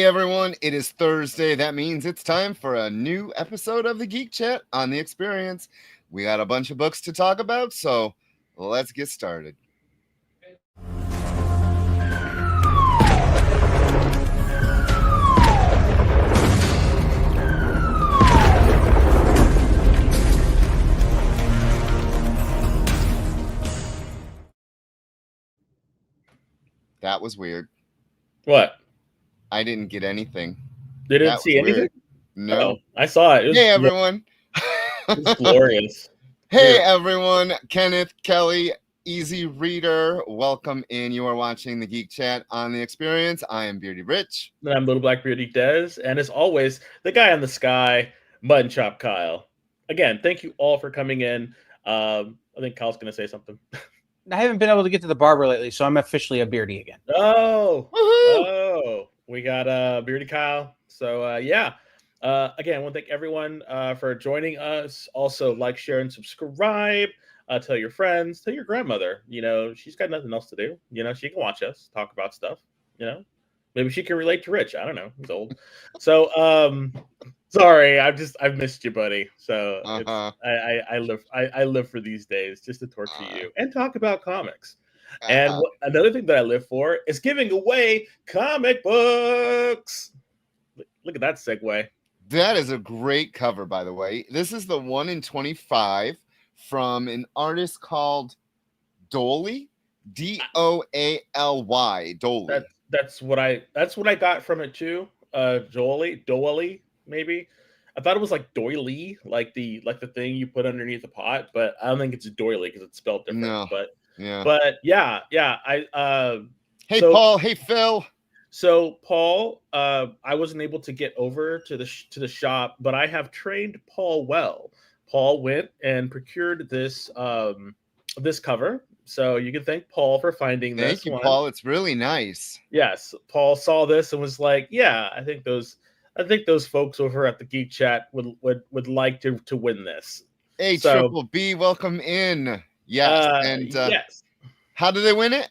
everyone, it is Thursday. That means it's time for a new episode of the Geek Chat on the Experience. We got a bunch of books to talk about, so let's get started. That was weird. What? I didn't get anything. Didn't see anything? Weird. No. Oh, I saw it. Hey, everyone. It was glorious. Hey, everyone. Kenneth, Kelly, Easy Reader. Welcome in. You are watching the Geek Chat on the Experience. I am Beardy Rich. And I'm Little Black Beardy Dez. And as always, the guy in the sky, Mud and Chop Kyle. Again, thank you all for coming in. I think Kyle's going to say something. I haven't been able to get to the barber lately, so I'm officially a Beardy again. We got Beardy Kyle. So, again, I want to thank everyone for joining us. Also, like, share, and subscribe. Tell your friends. Tell your grandmother. You know, she's got nothing else to do. You know, she can watch us talk about stuff. You know, maybe she can relate to Rich. I don't know. He's old. So, sorry, I've missed you, buddy. So I live for these days just to torture you and talk about comics. And another thing that I live for is giving away comic books. Look at that segue. That is a great cover, by the way. This is the 1 in 25 from an artist called Doaly, Doaly. Doaly. That's what I got from it too. Doaly, maybe. I thought it was like doily, like the thing you put underneath the pot, but I don't think it's a doily because it's spelled different. No. Hey, Paul. Hey, Phil. So Paul, I wasn't able to get over to the shop, but I have trained Paul well. Paul went and procured this this cover. So you can thank Paul for finding this. Thank you, Paul. It's really nice. Yes, Paul saw this and was like, "Yeah, I think those folks over at the Geek Chat would like to win this." Hey, Triple B, welcome in. Yes, yes. How do they win it?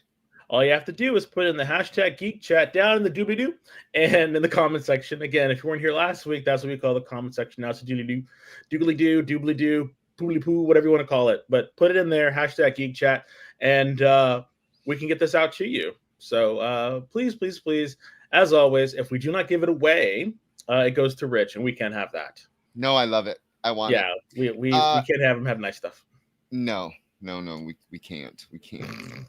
All you have to do is put in the hashtag Geek Chat down in the doobly-doo and in the comment section. Again, if you weren't here last week, that's what we call the comment section. Now it's a doobly-doo, doobly-doo, poobly-poo, whatever you want to call it. But put it in there, hashtag Geek Chat, and we can get this out to you. So please, please, please, as always, if we do not give it away, it goes to Rich, and we can't have that. No, I love it. I want it. Yeah, we can't have him have nice stuff. No, we can't.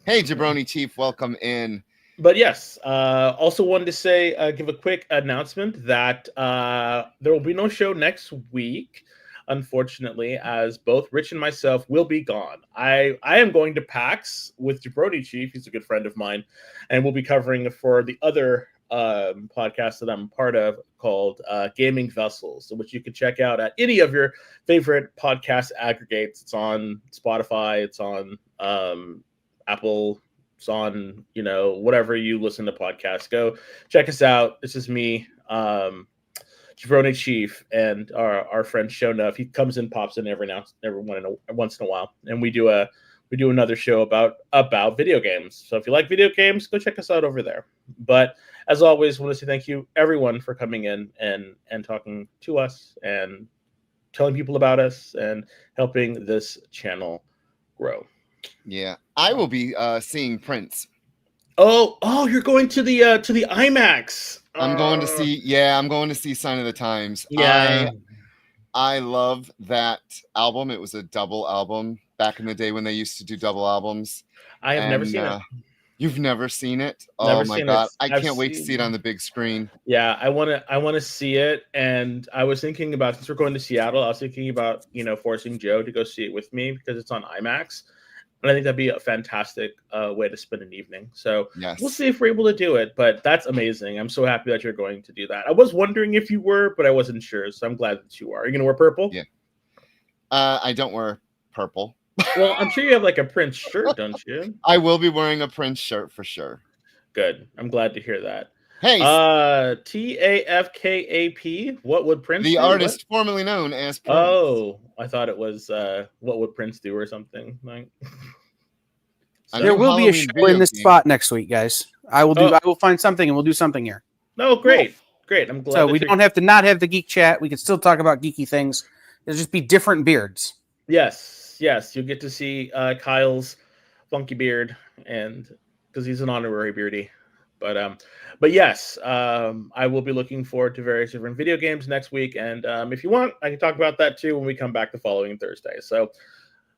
Hey, Jabroni Chief, welcome in. But yes, also wanted to say, give a quick announcement that there will be no show next week, unfortunately, as both Rich and myself will be gone. I am going to PAX with Jabroni Chief. He's a good friend of mine, and we'll be covering for the other podcast that I'm part of called Gaming Vessels, which you can check out at any of your favorite podcast aggregates. It's on Spotify, it's on Apple, it's on, whatever you listen to podcasts. Go check us out. This is me, Jabroni Chief, and our friend Shona. He comes in, pops in every once in a while, and we do another show about video games. So if you like video games, go check us out over there. But as always, I want to say thank you, everyone, for coming in and talking to us and telling people about us and helping this channel grow. Yeah, I will be seeing Prince. Oh, you're going to the IMAX. I'm going to see Sign of the Times. Yeah, I love that album. It was a double album back in the day when they used to do double albums. I have never seen it. You've never seen it? Oh my God. I can't wait to see it on the big screen. Yeah, I want to see it. And I was thinking about, since we're going to Seattle, I was thinking about, forcing Joe to go see it with me because it's on IMAX. And I think that'd be a fantastic way to spend an evening. So yes. We'll see if we're able to do it, but that's amazing. I'm so happy that you're going to do that. I was wondering if you were, but I wasn't sure. So I'm glad that you are. Are you going to wear purple? Yeah. I don't wear purple. Well, I'm sure you have like a Prince shirt, don't you? I will be wearing a Prince shirt for sure. Good. I'm glad to hear that. Hey, TAFKAP. What would Prince do? The artist formerly known as Prince. Oh, I thought it was what would Prince do or something like. There will be a show in this spot next week, guys. I will find something and we'll do something here. Oh, great. Great. I'm glad. So we don't have to not have the Geek Chat. We can still talk about geeky things. It'll just be different beards. Yes. You'll get to see Kyle's funky beard, and because he's an honorary beardy. But yes, I will be looking forward to various different video games next week, and if you want, I can talk about that too when we come back the following Thursday. So,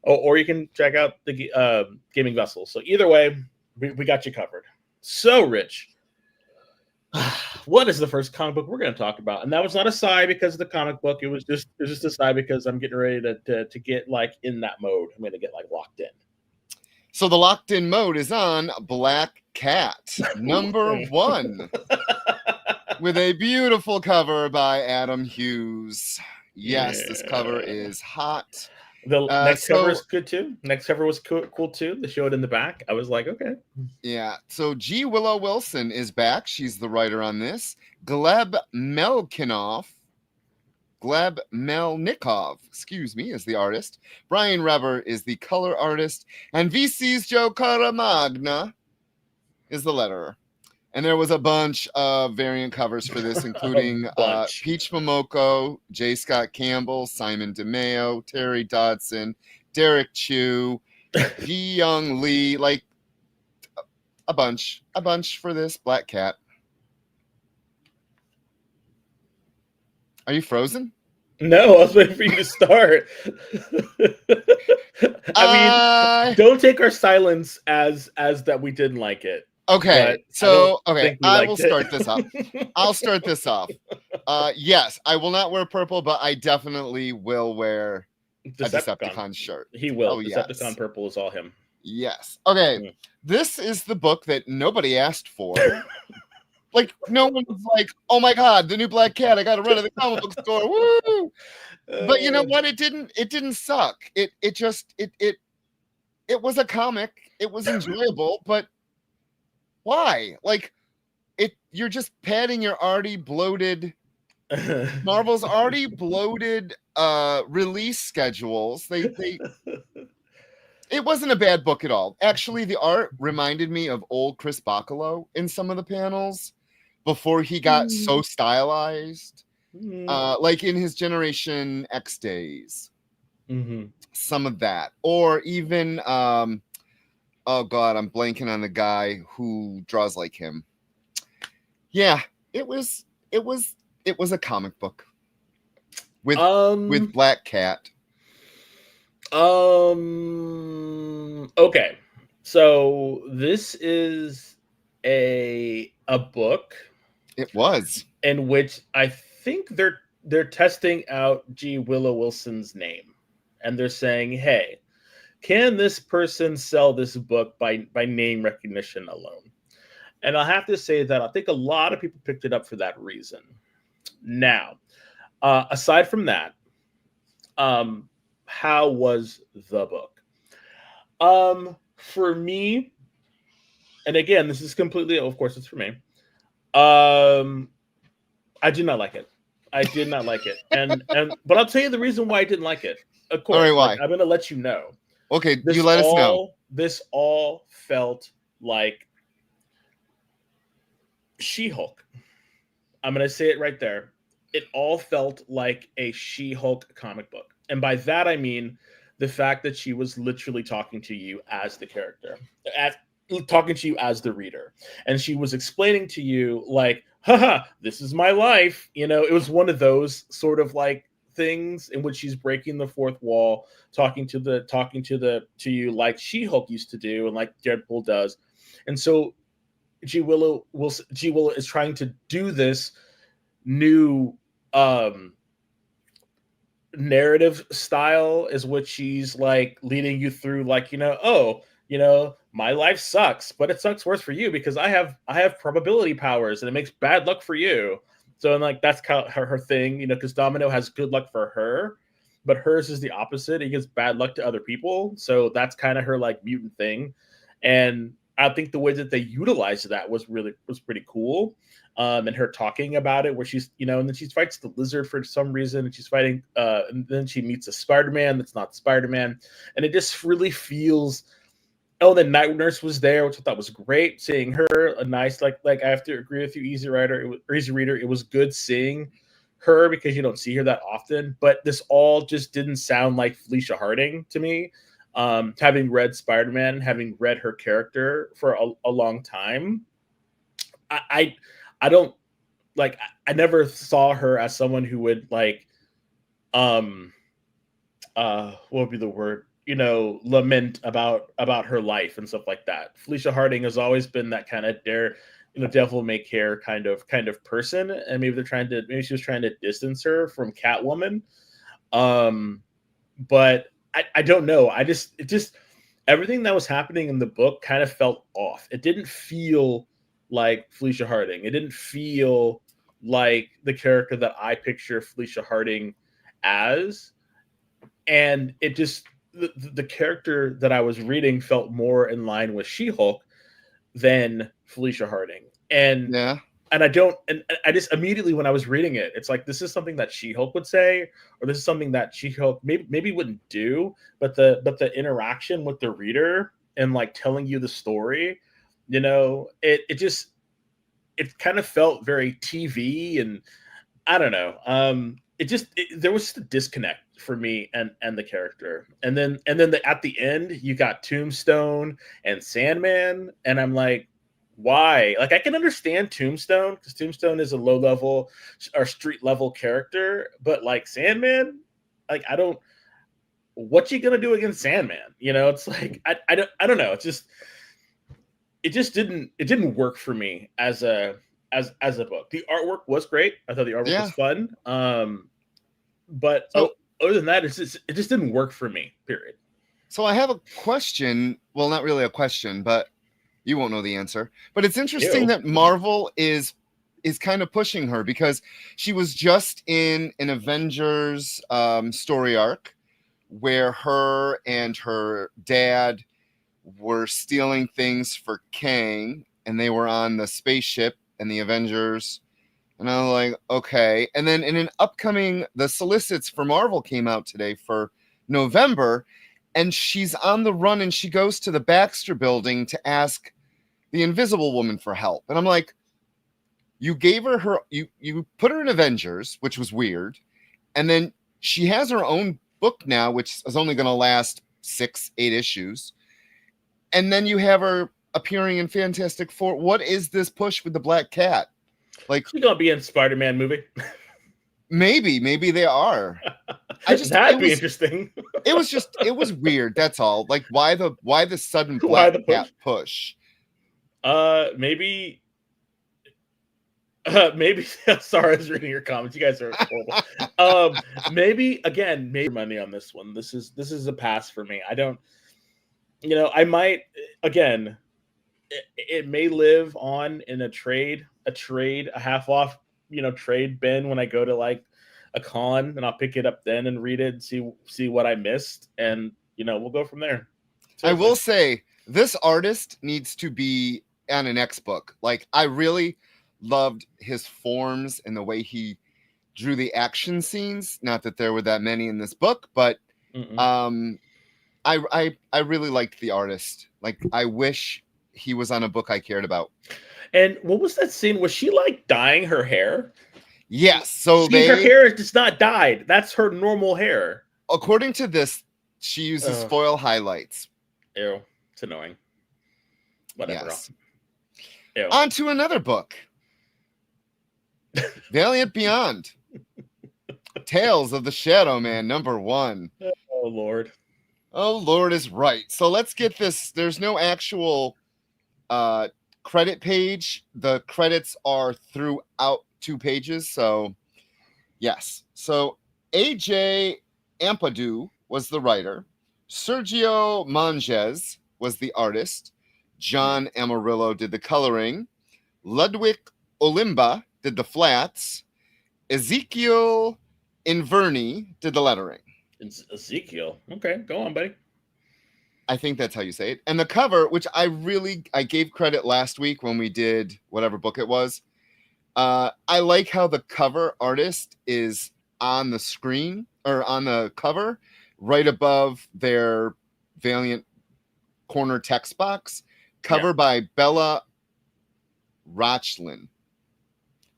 or you can check out the Gaming Vessel. So either way, we got you covered. So, Rich, what is the first comic book we're going to talk about? And that was not a sigh because of the comic book. It was just a sigh because I'm getting ready to get like in that mode. I'm going to get like locked in. So the locked in mode is on Black Cat, number 1, with a beautiful cover by Adam Hughes. Yes, this cover is hot. The next cover is good too. Next cover was cool too. They showed it in the back. I was like, okay. Yeah. So G. Willow Wilson is back. She's the writer on this. Gleb Melnikov, excuse me, is the artist. Brian Reber is the color artist. And VC's Joe Caramagna is the letterer. And there was a bunch of variant covers for this, including Peach Momoko, J. Scott Campbell, Simon DeMeo, Terry Dodson, Derek Chu, Ji Young Lee, like a bunch for this Black Cat. Are you frozen? No, I was waiting for you to start. I mean, don't take our silence as that we didn't like it. Okay, so I will start this off. I'll start this off. Yes, I will not wear purple, but I definitely will wear a Decepticon shirt. He will. Oh, Decepticon yes. purple is all him. Yes. Okay, This is the book that nobody asked for. Like, no one was like, oh my God, the new Black Cat, I got to run to the comic book store. Woo! But you know what? It didn't suck. It was a comic. It was enjoyable, but why? Like, you're just padding your already bloated Marvel's already bloated release schedules. It wasn't a bad book at all. Actually, the art reminded me of old Chris Bacalo in some of the panels before he got so stylized. Like in his Generation X days. Some of that. Or even oh God, I'm blanking on the guy who draws like him. Yeah, it was a comic book with Black Cat. Okay, so this is a book. It was in which I think they're testing out G. Willow Wilson's name, and they're saying, "Hey, can this person sell this book by name recognition alone?" And I'll have to say that I think a lot of people picked it up for that reason. Now, aside from that, how was the book? For me, and again, this is completely, of course, it's for me. I did not like it. I did not like it, but I'll tell you the reason why I didn't like it. Of course, all right, why? I'm going to let you know. Okay, you let us know. This all felt like She-Hulk. I'm going to say it right there. It all felt like a She-Hulk comic book. And by that, I mean the fact that she was literally talking to you as the character, talking to you as the reader. And she was explaining to you like, haha, this is my life. You know, it was one of those sort of like things in which she's breaking the fourth wall, talking to you like She-Hulk used to do and like Deadpool does. And so G. Willow is trying to do this new narrative style, is what she's like leading you through, like, my life sucks, but it sucks worse for you because I have probability powers and it makes bad luck for you. So, and like that's kind of her thing, because Domino has good luck for her, but hers is the opposite. It gives bad luck to other people. So that's kind of her like mutant thing. And I think the way that they utilized that was pretty cool. And her talking about it, where she's, and then she fights the lizard for some reason, and she's fighting, and then she meets a Spider-Man that's not Spider-Man, and it just really feels Oh, the Night Nurse was there, which I thought was great. Seeing her, a nice like I have to agree with you, Easy Reader. It was good seeing her because you don't see her that often. But this all just didn't sound like Felicia Harding to me. Having read Spider-Man, having read her character for a long time, I don't like. I never saw her as someone who would like, what would be the word? Lament about her life and stuff like that. Felicia Harding has always been that kind of devil may care kind of person, and maybe she was trying to distance her from Catwoman. But I don't know. It just everything that was happening in the book kind of felt off. It didn't feel like Felicia Harding. It didn't feel like the character that I picture Felicia Harding as. And it just the character that I was reading felt more in line with She-Hulk than Felicia Harding. And I just immediately when I was reading it, it's like this is something that She-Hulk would say, or this is something that She-Hulk maybe wouldn't do, but the interaction with the reader and like telling you the story, it kind of felt very TV, and I don't know. There was just a disconnect for me and the character, and then at the end you got Tombstone and Sandman, and I'm like, why? Like I can understand Tombstone because Tombstone is a low level or street level character, but like Sandman, like I don't. What you gonna do against Sandman? It's like I don't know. It didn't work for me as a book. The artwork was great. I thought the artwork was fun. But other than that, it just didn't work for me. Period. So I have a question. Well, not really a question, but you won't know the answer. But it's interesting that Marvel is kind of pushing her because she was just in an Avengers story arc where her and her dad were stealing things for Kang, and they were on the spaceship and the Avengers. And I was like, okay. And then in an upcoming, the solicits for Marvel came out today for November, and she's on the run and she goes to the Baxter building to ask the Invisible Woman for help. And I'm like, you gave her you put her in Avengers, which was weird. And then she has her own book now, which is only going to last 6-8 issues. And then you have her appearing in Fantastic Four. What is this push with the Black Cat? Like she's gonna be in Spider-Man movie. maybe they are. That'd be interesting. it was weird. That's all. Like why the sudden Black Cat push? Maybe. Sorry, I was reading your comments. You guys are horrible. Maybe money on this one. This is a pass for me. I don't. I might again. It may live on in a half off, trade bin when I go to like a con, and I'll pick it up then and read it and see what I missed, and we'll go from there. I will say this artist needs to be on an X book. Like I really loved his forms and the way he drew the action scenes. Not that there were that many in this book, but I really liked the artist. Like I wish he was on a book I cared about. And what was that scene? Was she like dyeing her hair? Yes. So her hair is just not dyed. That's her normal hair. According to this, she uses foil highlights. Ew. It's annoying. Whatever. Yes. On to another book. Valiant Beyond. Tales of the Shadow Man, #1. Oh, Lord. Oh, Lord is right. So let's get this. There's no actual credit page. The credits are throughout 2 pages. So, yes. So, A.J. Ampadu was the writer. Sergio Monges was the artist. John Amarillo did the coloring. Ludwig Olimba did the flats. Ezekiel Inverni did the lettering. It's Ezekiel. Okay, go on, buddy. I think that's how you say it. And the cover, which I gave credit last week when we did whatever book it was. I like how the cover artist is on the screen or on the cover right above their Valiant corner text box, cover by Bella Rochlin.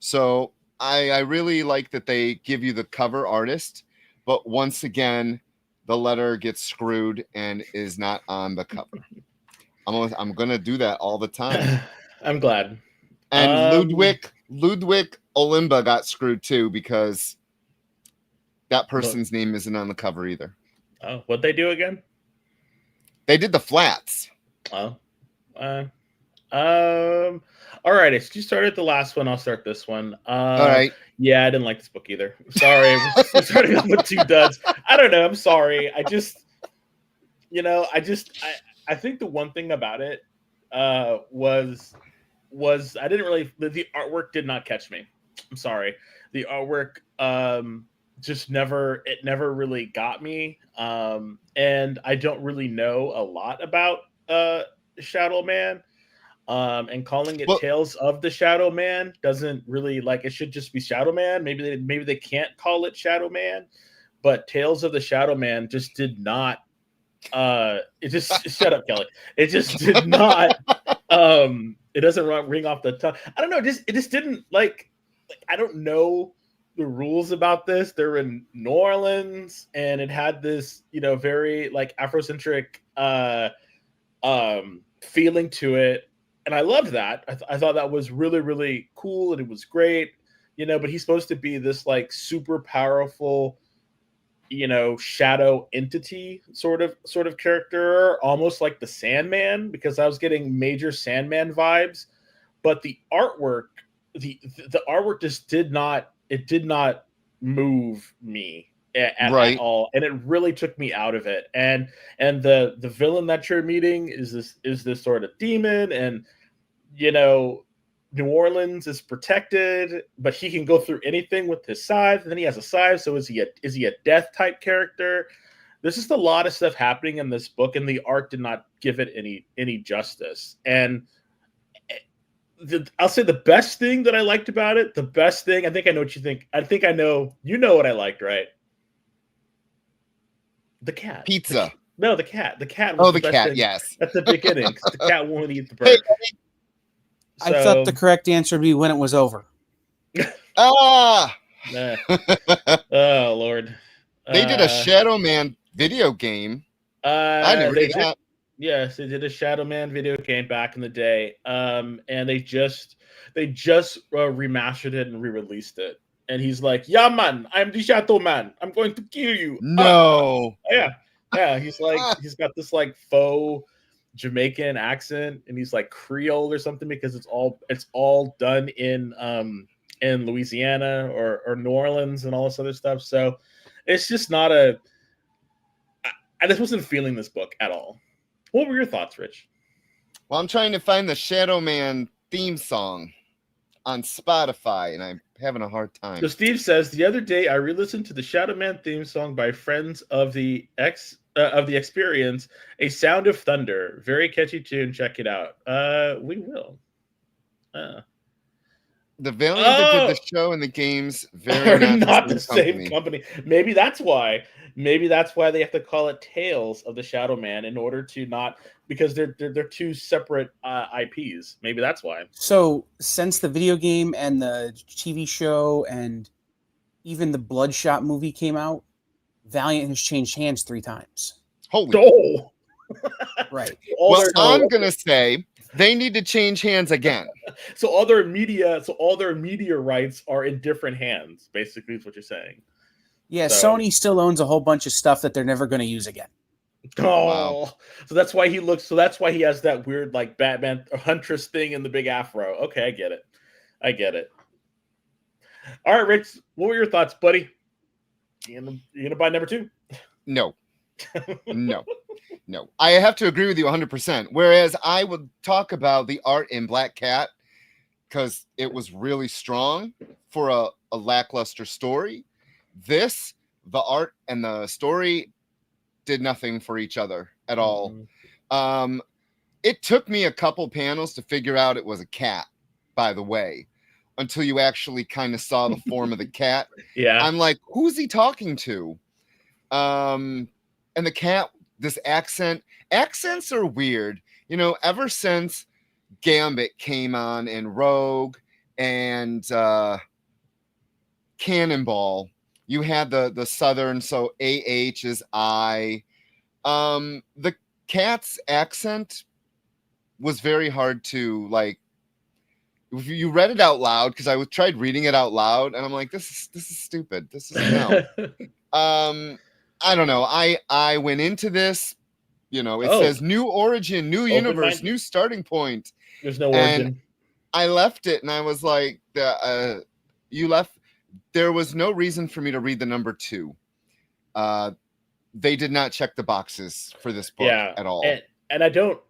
So I really like that they give you the cover artist, but once again, the letter gets screwed and is not on the cover. I'm gonna do that all the time. I'm glad. And Ludwig Olimba got screwed too because that person's name isn't on the cover either. Oh, what'd they do again? They did the flats. Oh. All right. If you started the last one, I'll start this one. All right. Yeah, I didn't like this book either. Sorry. We're starting off with 2 duds. I don't know. I'm sorry. I think the one thing about it was I didn't really, the artwork did not catch me. I'm sorry. The artwork just never really got me. And I don't really know a lot about Shadow Man. And calling it Tales of the Shadow Man doesn't really, like, it should just be Shadow Man. Maybe they can't call it Shadow Man, but Tales of the Shadow Man just did not it just shut up, Kelly. It just did not it doesn't ring off the tongue. I don't know, it just didn't like I don't know the rules about this. They're in New Orleans and it had this, very like Afrocentric feeling to it. And I loved that. I thought that was really, really cool and it was great, but he's supposed to be this like super powerful, shadow entity sort of character, almost like the Sandman, because I was getting major Sandman vibes. But the artwork, the artwork just did not move me at all, and it really took me out of it. And the villain that you're meeting is this sort of demon, and New Orleans is protected, but he can go through anything with his scythe, and then he has a scythe. So is he a death type character? There's just a lot of stuff happening in this book, and the art did not give it any justice. And I'll say the best thing that I liked about it, I think I know what you think. I think I know, what I liked, right? The cat. Pizza. No, the cat. The cat. Was the cat, thing. Yes. At the beginning. The cat won't eat the bird. I thought the correct answer would be when it was over. Oh, Lord. They did a Shadow Man video game. I didn't read that. Yes, they did a Shadow Man video game back in the day. And they just remastered it and re-released it. And he's like, "Yeah, man, I'm the Shadow Man. I'm going to kill you." No. Yeah. He's like, he's got this like faux Jamaican accent, and he's like Creole or something, because it's all done in Louisiana or New Orleans and all this other stuff. So it's just not I just wasn't feeling this book at all. What were your thoughts, Rich? Well, I'm trying to find the Shadow Man theme song on Spotify, and I'm having a hard time. So Steve says, the other day I re-listened to the Shadow Man theme song by Friends of the Experience, A Sound of Thunder. Very catchy tune. Check it out. We will. The Valiant that did the show and the games very not the same company. Maybe that's why they have to call it Tales of the Shadow Man in order to not, because they're 2 separate IPs. Maybe that's why. So since the video game and the TV show and even the Bloodshot movie came out, Valiant has changed hands 3 times. Holy. Right. Well, I'm going to say they need to change hands again. So all their media rights are in different hands, basically is what you're saying. Yeah, so Sony still owns a whole bunch of stuff that they're never going to use again. Oh, wow. So that's why he has that weird like Batman Huntress thing in the big afro. Okay, I get it. All right, Rich, what were your thoughts, buddy? You gonna buy number 2? No. I have to agree with you 100%. Whereas I would talk about the art in Black Cat because it was really strong for a lackluster story. The art and the story did nothing for each other at all. It took me a couple panels to figure out it was a cat, by the way, until you actually kind of saw the form of the cat. Yeah. I'm like, who's he talking to? And the cat this accents are weird. You know, ever since Gambit came on and Rogue and Cannonball, you had the Southern, so AH is I. The cat's accent was very hard to like. If you read it out loud, because I tried reading it out loud, and I'm like, this is stupid. This is no. I don't know. I went into this, you know, it says new origin, new universe, new starting point. There's no origin. And I left it, and I was like, you left. There was no reason for me to read the number 2. They did not check the boxes for this book at all. And I don't.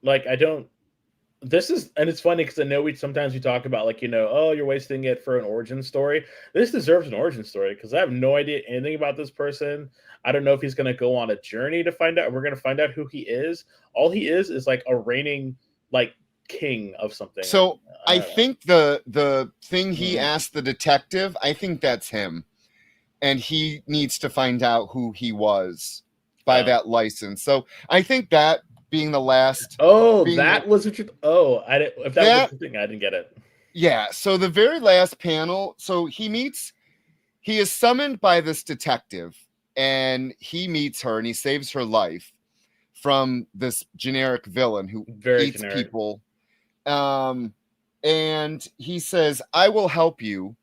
This is, and it's funny because I know sometimes we talk about like, you know, oh, you're wasting it for an origin story. This deserves an origin story because I have no idea anything about this person. I don't know if he's going to go on a journey to find out. We're going to find out who he is. All he is like a reigning like king of something. So I think the thing he asked the detective, I think that's him, and he needs to find out who he was by that license. So I think that being the last. Oh, that was what you. Oh, I didn't. If that was the thing, I didn't get it. Yeah. So the very last panel. So he is summoned by this detective, and he meets her, and he saves her life from this generic villain who eats people. And he says, "I will help you.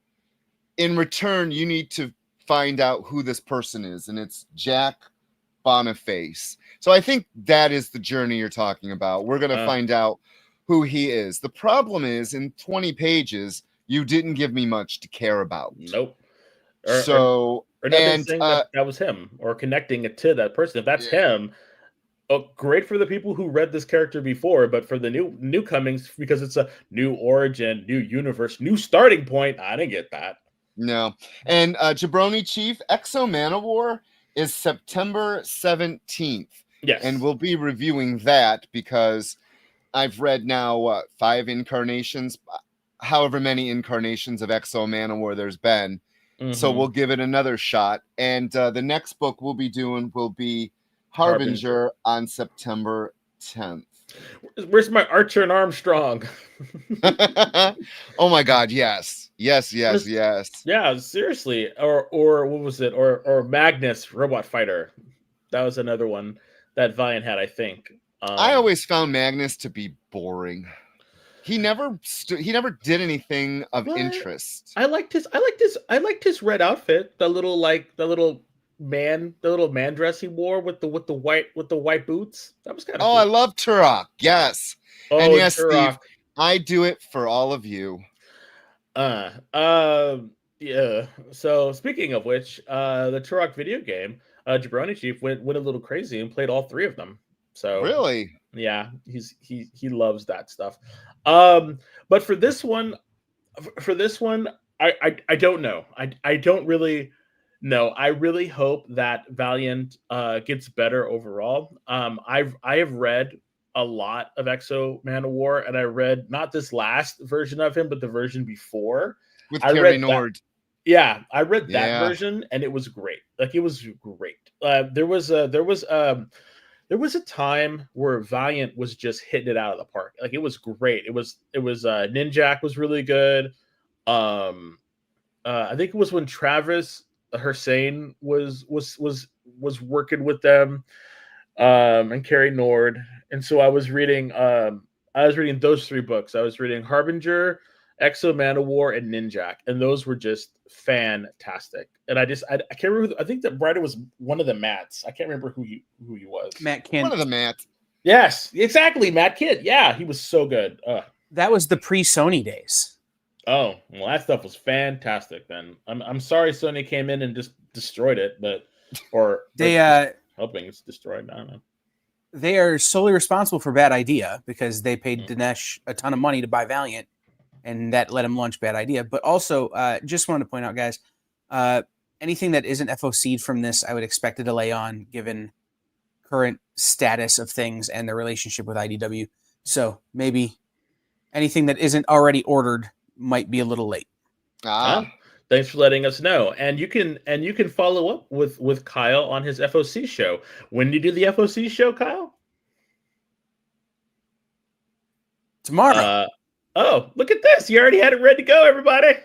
In return, you need to find out who this person is, and it's Jack Boniface." So I think that is the journey you're talking about. We're going to find out who he is. The problem is, in 20 pages, you didn't give me much to care about. Nope. Or nothing saying that was him, or connecting it to that person. If that's him, great for the people who read this character before, but for the newcomings, because it's a new origin, new universe, new starting point, I didn't get that. No. And Jabroni Chief, Exo Manowar is September 17th. Yes. And we'll be reviewing that because I've read now 5 incarnations, however many incarnations of Exo Manowar there's been. Mm-hmm. So we'll give it another shot. And the next book we'll be doing will be Harbinger on September 10th. Where's my Archer and Armstrong? Oh my God, yes. Yeah, seriously. Or what was it? Or Magnus Robot Fighter. That was another one that Valiant had, I think. I always found Magnus to be boring. He never did anything of interest. I liked his red outfit. The little man dress he wore with the white boots. That was kind of cool. I love Turok. Yes. And yes, Turok. Steve, I do it for all of you. Yeah. So speaking of which, the Turok video game, Jabroni Chief went a little crazy and played all 3 of them. So really, yeah, he loves that stuff. But for this one, I don't know. I don't really know. I really hope that Valiant gets better overall. I have read a lot of Exo Manowar, and I read not this last version of him, but the version before. With Carrie Nord. Yeah, I read that version, and it was great. Like, it was great. There was a time where Valiant was just hitting it out of the park. Like, it was great. It was Ninjak was really good. I think it was when Travis Hussein was working with them, and Carrie Nord. And so I was reading those 3 books. I was reading Harbinger, Exo Manowar, and Ninjak, and those were just fantastic. And I can't remember. I think that writer was one of the Matts. I can't remember who he was. Matt Kent. One of the Matts. Yes, exactly. Matt Kent. Yeah, he was so good. That was the pre-Sony days. Oh, well, that stuff was fantastic. Then I'm sorry Sony came in and just destroyed it, but hoping it's destroyed. I don't know. They are solely responsible for Bad Idea because they paid Dinesh a ton of money to buy Valiant, and that let him launch Bad Idea. But also, just wanted to point out, guys, anything that isn't FOC'd from this, I would expect a delay on, given current status of things and their relationship with IDW. So maybe anything that isn't already ordered might be a little late. Thanks for letting us know. And you can follow up with Kyle on his FOC show. When do you do the FOC show, Kyle? Tomorrow. Oh, look at this. You already had it ready to go, everybody.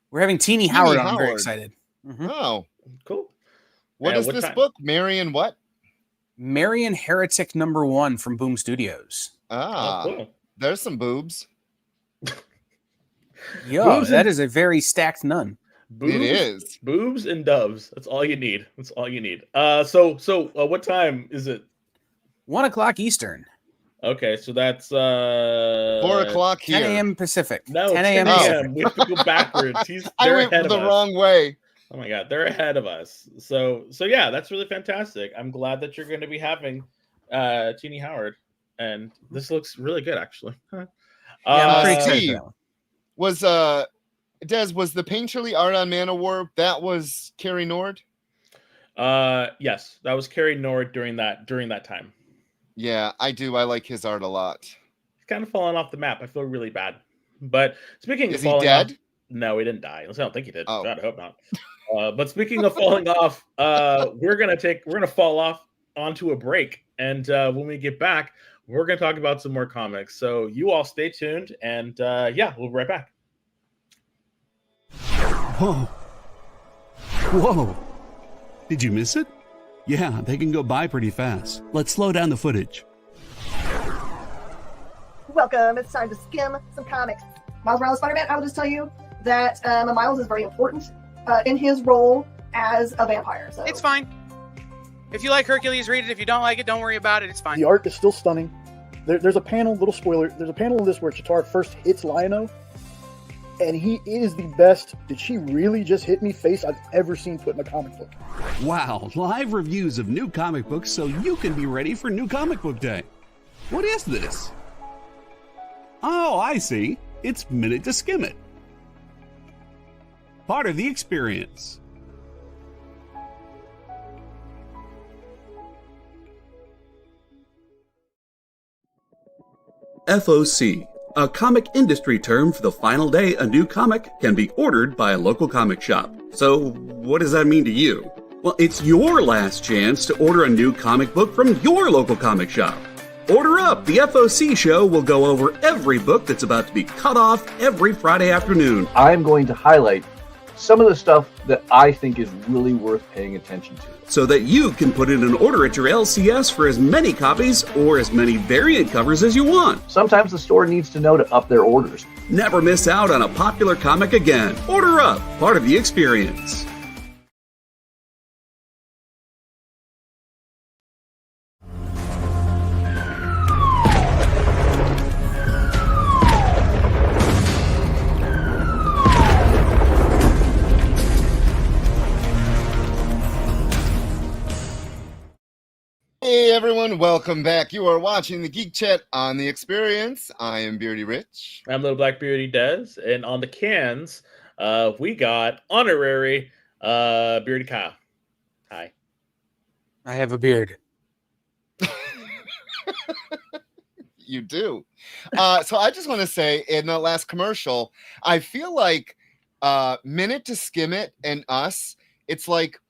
We're having Teeny Howard on. I'm very excited. Mm-hmm. Oh, cool. What is this book? Marion what? Marion Heretic #1 from Boom Studios. Ah, cool. There's some boobs. Yo, that is a very stacked nun. Boobs, it is. Boobs and doves. That's all you need. So what time is it? 1 o'clock Eastern. Okay, so that's 4 o'clock here. 10 a.m. Pacific. No, 10 a.m. Pacific. We have to go backwards. I went the wrong way. Oh my god, they're ahead of us. So yeah, that's really fantastic. I'm glad that you're going to be having Teeny Howard, and this looks really good, actually. I'm pretty excited for that one. Was Des, was the Painterly art on Man of War, that was Carrie Nord? Yes, that was Carrie Nord during that time. Yeah, I do. I like his art a lot. He's kind of fallen off the map. I feel really bad. But speaking of falling he dead? Off, no, he didn't die. I don't think he did. Oh. God, I hope not. But speaking of falling off, we're gonna fall off onto a break, and when we get back, we're gonna talk about some more comics. So you all stay tuned, and yeah, we'll be right back. Whoa! Did you miss it? Yeah, they can go by pretty fast. Let's slow down the footage. Welcome. It's time to skim some comics. Miles Morales Spider-Man, I will just tell you that Miles is very important in his role as a vampire. So it's fine. If you like Hercules, read it. If you don't like it, don't worry about it. It's fine. The art is still stunning. There's a panel, little spoiler, there's a panel in this where Chitauri first hits Lion-O, and he is the best "did she really just hit me" face I've ever seen put in a comic book. Wow, live reviews of new comic books so you can be ready for New Comic Book Day. What is this? Oh, I see. It's Minute to Skim It. Part of the experience. FOC, a comic industry term for the final day a new comic can be ordered by a local comic shop. So, what does that mean to you? Well, it's your last chance to order a new comic book from your local comic shop. Order up! The FOC show will go over every book that's about to be cut off every Friday afternoon. I'm going to highlight some of the stuff that I think is really worth paying attention to, so that you can put in an order at your LCS for as many copies or as many variant covers as you want. Sometimes the store needs to know to up their orders. Never miss out on a popular comic again. Order up, part of the experience. Hey everyone, welcome back. You are watching the Geek Chat on the Experience. I am Beardy Rich. I'm Little Black Beardy Dez, and on the cans, we got honorary Beardy Kyle. Hi. I have a beard. You do. So I just want to say, in the last commercial, I feel like Minute to Skim It and us, it's like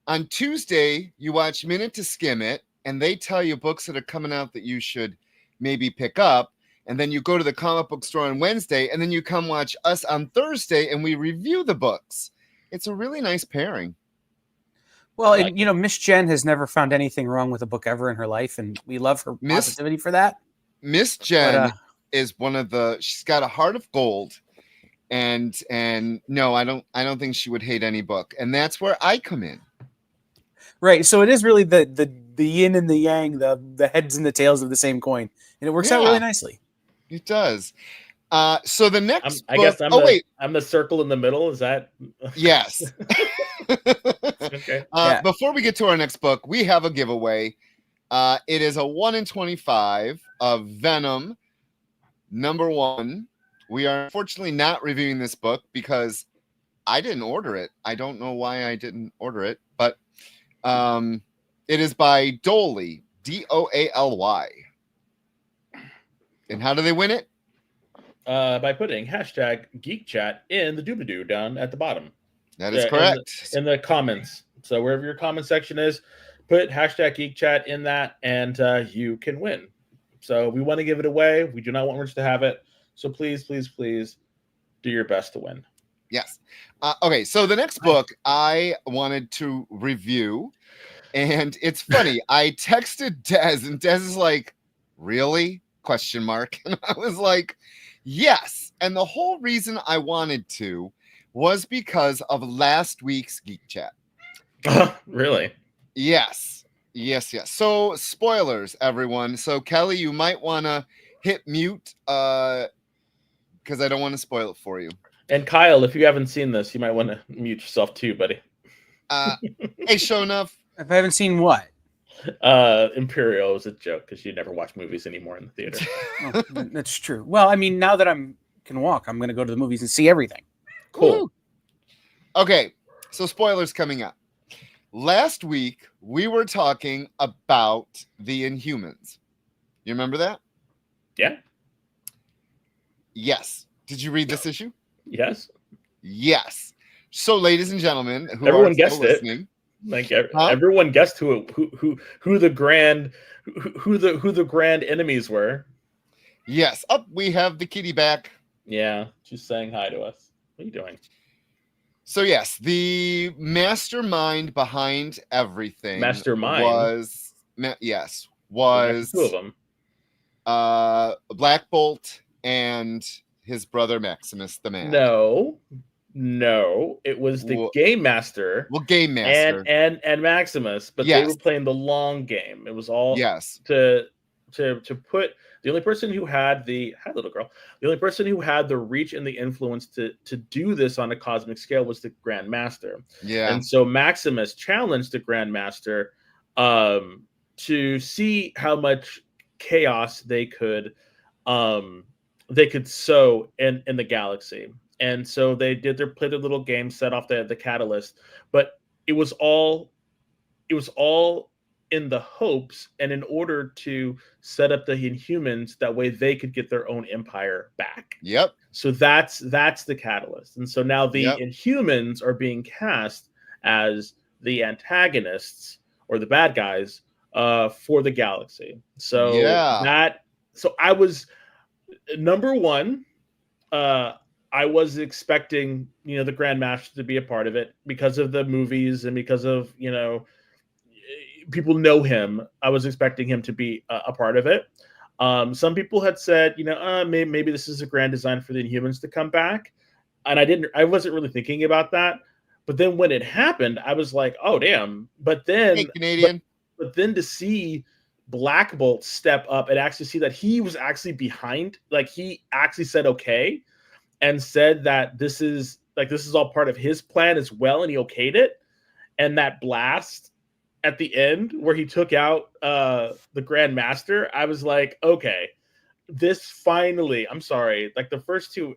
on Tuesday, you watch Minute to Skim It, and they tell you books that are coming out that you should maybe pick up. And then you go to the comic book store on Wednesday, and then you come watch us on Thursday, and we review the books. It's a really nice pairing. Well, and, you know, Miss Jen has never found anything wrong with a book ever in her life, and we love her positivity for that. Miss Jen is one of the. She's got a heart of gold, and no, I don't think she would hate any book, and that's where I come in. Right, so it is really the yin and the yang, the heads and the tails of the same coin, and it works out really nicely. It does. So the next I book, guess I'm the circle in the middle. Is that? Yes. Okay. Before we get to our next book, we have a giveaway. It is a 1 in 25 of Venom #1. We are unfortunately not reviewing this book because I didn't order it. I don't know why I didn't order it, but it is by Doaly, Doaly. And how do they win it? By putting hashtag Geek Chat in the doobadoo down at the bottom. That is In correct. the comments. So wherever your comment section is, put hashtag Geek Chat in that, and you can win. So we want to give it away. We do not want Rich to have it. So please, please, please do your best to win. Yes. Okay, so the next book I wanted to review, and it's funny. I texted Des, and Des is like, "Really?" ? And I was like, "Yes." And the whole reason I wanted to was because of last week's Geek Chat. Really? Yes. Yes. So spoilers, everyone. So Kelly, you might want to hit mute because I don't want to spoil it for you. And Kyle, if you haven't seen this, you might want to mute yourself too, buddy. Hey, show enough. If I haven't seen what? Imperial was a joke because you never watch movies anymore in the theater. Oh, that's true. Well, I mean, now that can walk, I'm going to go to the movies and see everything. Cool. Woo. Okay, so spoilers coming up. Last week, we were talking about the Inhumans. You remember that? Yeah. Yes. Did you read this issue? Yes. Yes. So, ladies and gentlemen, who Everyone are still guessed it. listening, Like everyone guessed who the grand enemies were. yes. Up, we have the kitty back. Yeah, she's saying hi to us. What are you doing? So yes, the mastermind behind everything Mastermind? was Two of them. Black Bolt and his brother Maximus the Man. No, it was the Game Master. Well, Game Master and Maximus, but they were playing the long game. It was all to put the only person who had the only person who had the reach and the influence to do this on a cosmic scale was the Grand Master. Yeah. And so Maximus challenged the Grand Master to see how much chaos they could sow in the galaxy. And so they played their little game, set off the catalyst, but it was all in the hopes and in order to set up the Inhumans, that way they could get their own empire back. Yep. So that's the catalyst. And so now the Inhumans are being cast as the antagonists or the bad guys for the galaxy. So so I was number one. I was expecting, the Grand Master to be a part of it because of the movies and because of, people know him. I was expecting him to be a part of it. Some people had said, maybe this is a grand design for the Inhumans to come back. And I wasn't really thinking about that. But then when it happened, I was like, oh, damn. But then, hey, Canadian. But then to see Black Bolt step up and actually see that he was actually behind, like he actually said, okay. And said that this is all part of his plan as well, and he okayed it. And that blast at the end where he took out the Grand Master, I was like, okay, this finally. I'm sorry, like the first two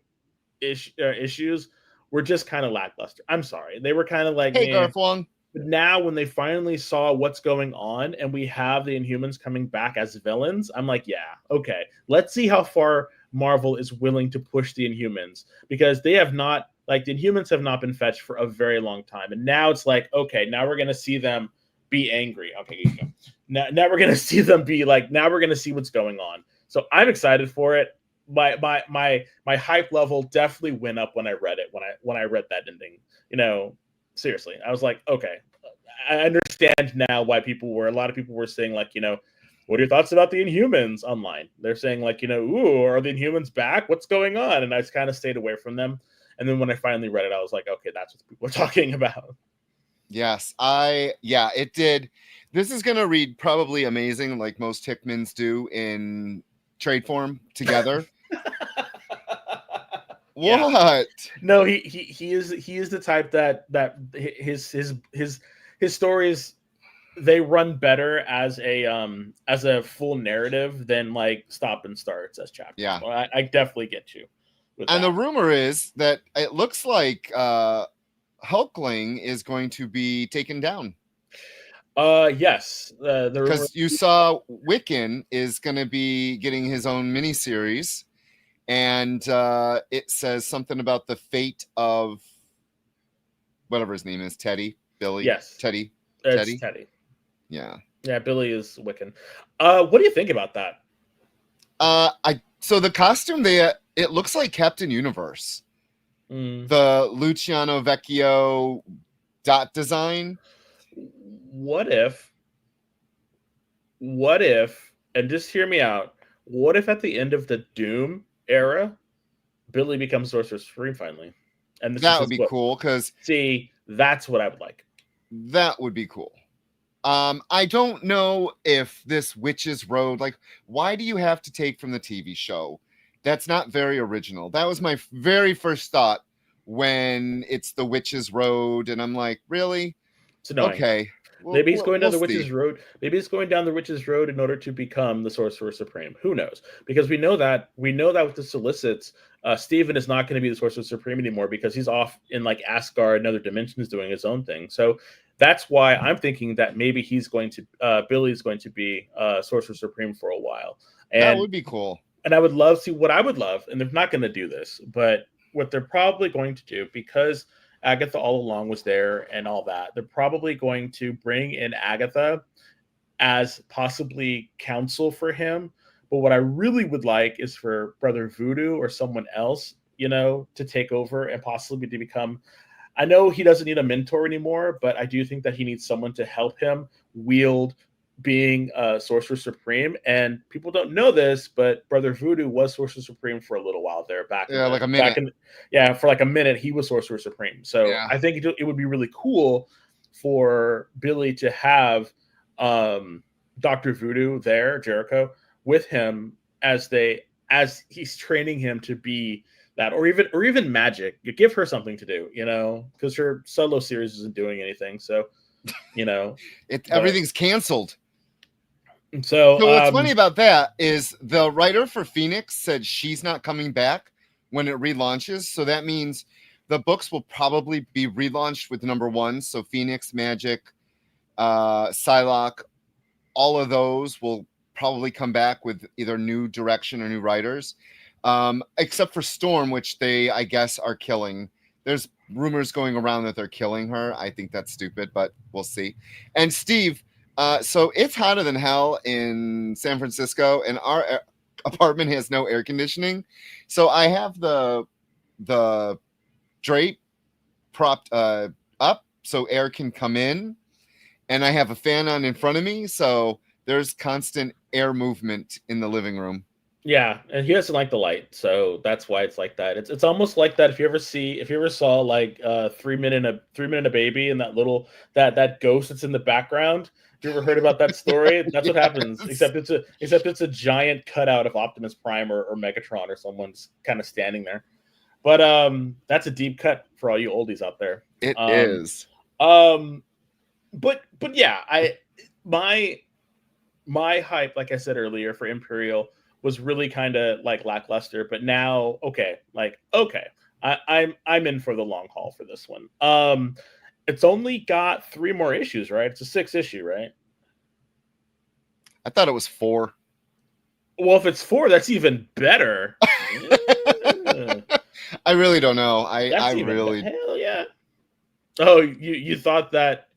issues were just kind of lackluster. I'm sorry, they were kind of like, hey, Garfwong. But now when they finally saw what's going on, and we have the Inhumans coming back as villains, I'm like, yeah, okay, let's see how far Marvel is willing to push the Inhumans, because they have not, the Inhumans have not been fetched for a very long time. And now it's like, okay, now we're going to see them be angry. Okay, you go. Now we're going to see them be now we're going to see what's going on. So I'm excited for it. My hype level definitely went up when I read it, when I read that ending, seriously. I was like, okay, I understand now why a lot of people were saying what are your thoughts about the Inhumans online? They're saying ooh, are the Inhumans back? What's going on? And I just kind of stayed away from them. And then when I finally read it, I was like, okay, that's what people are talking about. Yes, it did. This is going to read probably amazing, like most Hickmans do in trade form together. Yeah. What? No, he is the type that his stories, they run better as a full narrative than stop and starts as chapters. Yeah, so I definitely get you. And the rumor is that it looks like Hulkling is going to be taken down. Yes, because you saw Wiccan is going to be getting his own miniseries, and it says something about the fate of whatever his name is, Billy, Yes. Teddy. It's Teddy. Yeah. Yeah, Billy is Wiccan. What do you think about that? So the costume it looks like Captain Universe. The Luciano Vecchio dot design. What if, and just hear me out, what if at the end of the Doom era, Billy becomes Sorcerer Supreme finally? And that would be cool, because see, that's what I would like. That would be cool. I don't know if this Witch's Road, like, why do you have to take from the TV show? That's not very original. That was my very first thought when it's the Witch's Road, and I'm like, really? It's annoying. Okay. Maybe he's going down the Witch's Road. Maybe he's going down the Witch's Road in order to become the Sorcerer Supreme. Who knows? Because we know that with the solicits, Steven is not going to be the Sorcerer Supreme anymore because he's off in like Asgard and other dimensions doing his own thing. So that's why I'm thinking that maybe Billy's going to be Sorcerer Supreme for a while. And that would be cool. And I would love to, what I would love, and they're not going to do this, but what they're probably going to do, because Agatha all along was there and all that, they're probably going to bring in Agatha as possibly counsel for him. But what I really would like is for Brother Voodoo or someone else, to take over and possibly to become, I know he doesn't need a mentor anymore, but I do think that he needs someone to help him wield being Sorcerer Supreme. And people don't know this, but Brother Voodoo was Sorcerer Supreme for a little while there back. Yeah, like a minute. For like a minute, he was Sorcerer Supreme. So yeah. I think it would be really cool for Billy to have Dr. Voodoo there, Jericho, with him as he's training him to be that, or even Magic. You give her something to do, because her solo series isn't doing anything. So, everything's canceled. So what's funny about that is the writer for Phoenix said she's not coming back when it relaunches. So that means the books will probably be relaunched with number one. So Phoenix, Magic, Psylocke, all of those will probably come back with either new direction or new writers, except for Storm, which they, I guess, are killing. There's rumors going around that they're killing her. I think that's stupid, but we'll see. And Steve, so it's hotter than hell in San Francisco, and our apartment has no air conditioning. So I have the drape propped up so air can come in, and I have a fan on in front of me, so there's constant air movement in the living room. Yeah, and he doesn't like the light, so that's why it's like that. It's almost like that if you ever saw like 3 Minute a Baby and that little that ghost that's in the background. You ever heard about that story? That's what happens. Except it's a giant cutout of Optimus Prime or Megatron or someone's kind of standing there. But that's a deep cut for all you oldies out there. It is. But yeah, my hype, like I said earlier, for Imperial was really kind of like lackluster, but now I'm in for the long haul for this one. It's only got 3 more issues, right? It's a 6 issue, right? I thought it was 4. Well, if it's 4, that's even better. I really don't know. Hell yeah. Oh, you thought that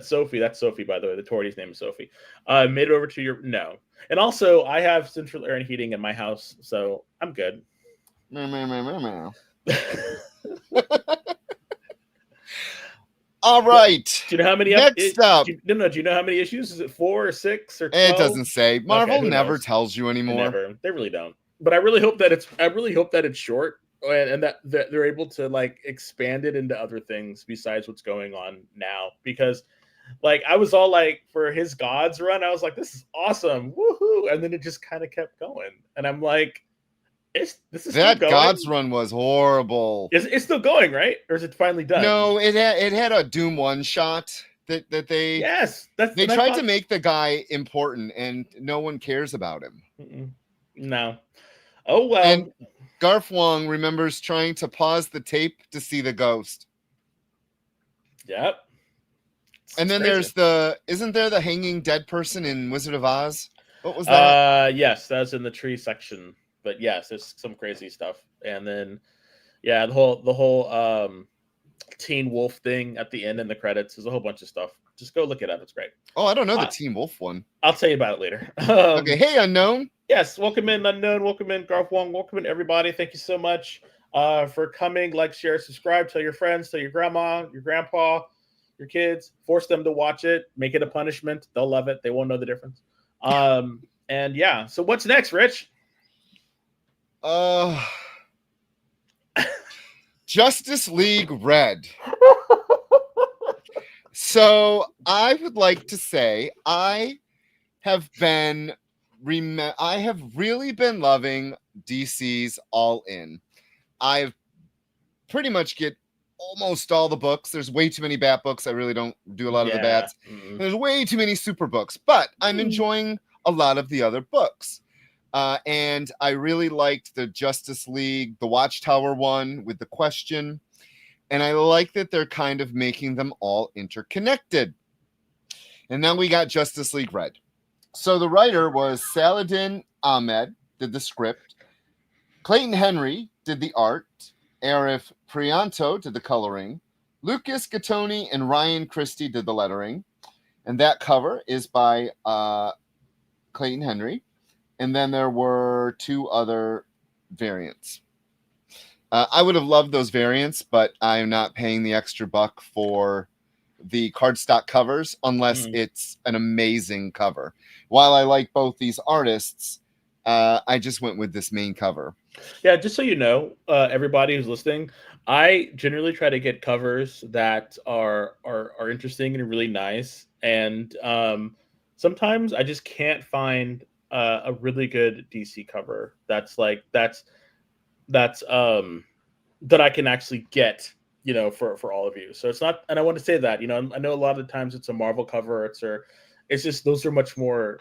Sophie, that's Sophie, by the way, the Tory's name is Sophie, made it over to your no. And also, I have central air and heating in my house, so I'm good. All right. Do you know how many? Next up. Do you know how many issues? Is it 4 or 6 or 12? It doesn't say. Marvel never tells you anymore. They really don't. But I really hope that it's short and that they're able to like expand it into other things besides what's going on now. Because like I was all like, for his Gods run, I was like, this is awesome, woohoo! And then it just kind of kept going, and I'm like, this is that Gods run was horrible. It's still going, right? Or is it finally done? No, it had a Doom one shot that they they tried to make the guy important, and no one cares about him. No. Oh well. And Garth Wong remembers trying to pause the tape to see the ghost. Yep. And then isn't there the hanging dead person in Wizard of Oz? What was that? Yes, that's in the tree section. but yes, there's some crazy stuff. And then yeah, the whole Teen Wolf thing at the end in the credits. There's a whole bunch of stuff. Just go look it up. It's great. Oh, I don't know the Teen Wolf one. I'll tell you about it later. Okay, hey, Unknown. Yes, welcome in, Unknown. Welcome in, Garth Wong. Welcome in, everybody. Thank you so much for coming. Like, share, subscribe. Tell your friends, tell your grandma, your grandpa, your kids. Force them to watch it. Make it a punishment. They'll love it. They won't know the difference. And yeah, so what's next, Rich? Justice League Red. So I would like to say I have really been loving DC's All In. I've pretty much get almost all the books. There's way too many Bat books. I really don't do a lot of the Bats. There's way too many Super books, but I'm enjoying a lot of the other books. And I really liked the Justice League, the Watchtower one with the Question. And I like that they're kind of making them all interconnected. And now we got Justice League Red. So the writer was Saladin Ahmed, did the script. Clayton Henry did the art. Arif Prianto did the coloring. Lucas Gattoni and Ryan Christie did the lettering. And that cover is by Clayton Henry. And then there were 2 other variants. I would have loved those variants, but I'm not paying the extra buck for the cardstock covers unless it's an amazing cover. While I like both these artists, I just went with this main cover. Yeah, just so you know, everybody who's listening, I generally try to get covers that are interesting and really nice. And sometimes I just can't find a really good DC cover that I can actually get, for all of you. So it's not, and I want to say that, I know a lot of the times it's a Marvel cover, it's just those are much more,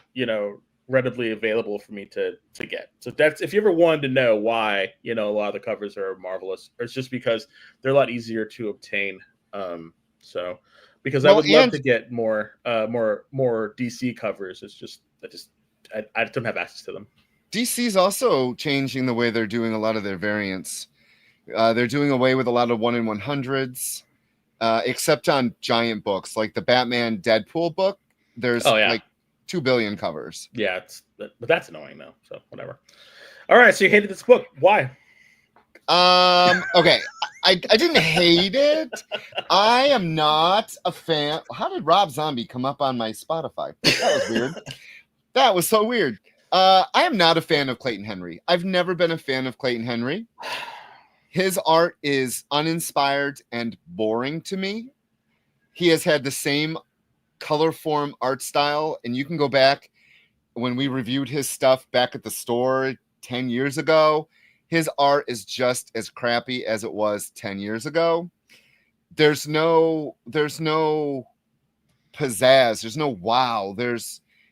readily available for me to get. So that's, if you ever wanted to know why, a lot of the covers are marvelous, it's just because they're a lot easier to obtain. Because I would love to get more DC covers. It's just I don't have access to them. DC's also changing the way they're doing a lot of their variants. They're doing away with a lot of 1/100s, except on giant books like the Batman Deadpool book. There's like 2 billion covers. Yeah, but that's annoying though. So whatever. All right, so you hated this book. Why? Okay, I didn't hate it. I am not a fan. How did Rob Zombie come up on my Spotify? That was weird. That was so weird. I am not a fan of Clayton Henry. I've never been a fan of Clayton Henry. His art is uninspired and boring to me. He has had the same color form art style, and you can go back when we reviewed his stuff back at the store 10 years ago. His art is just as crappy as it was 10 years ago. There's no pizzazz. There's no wow.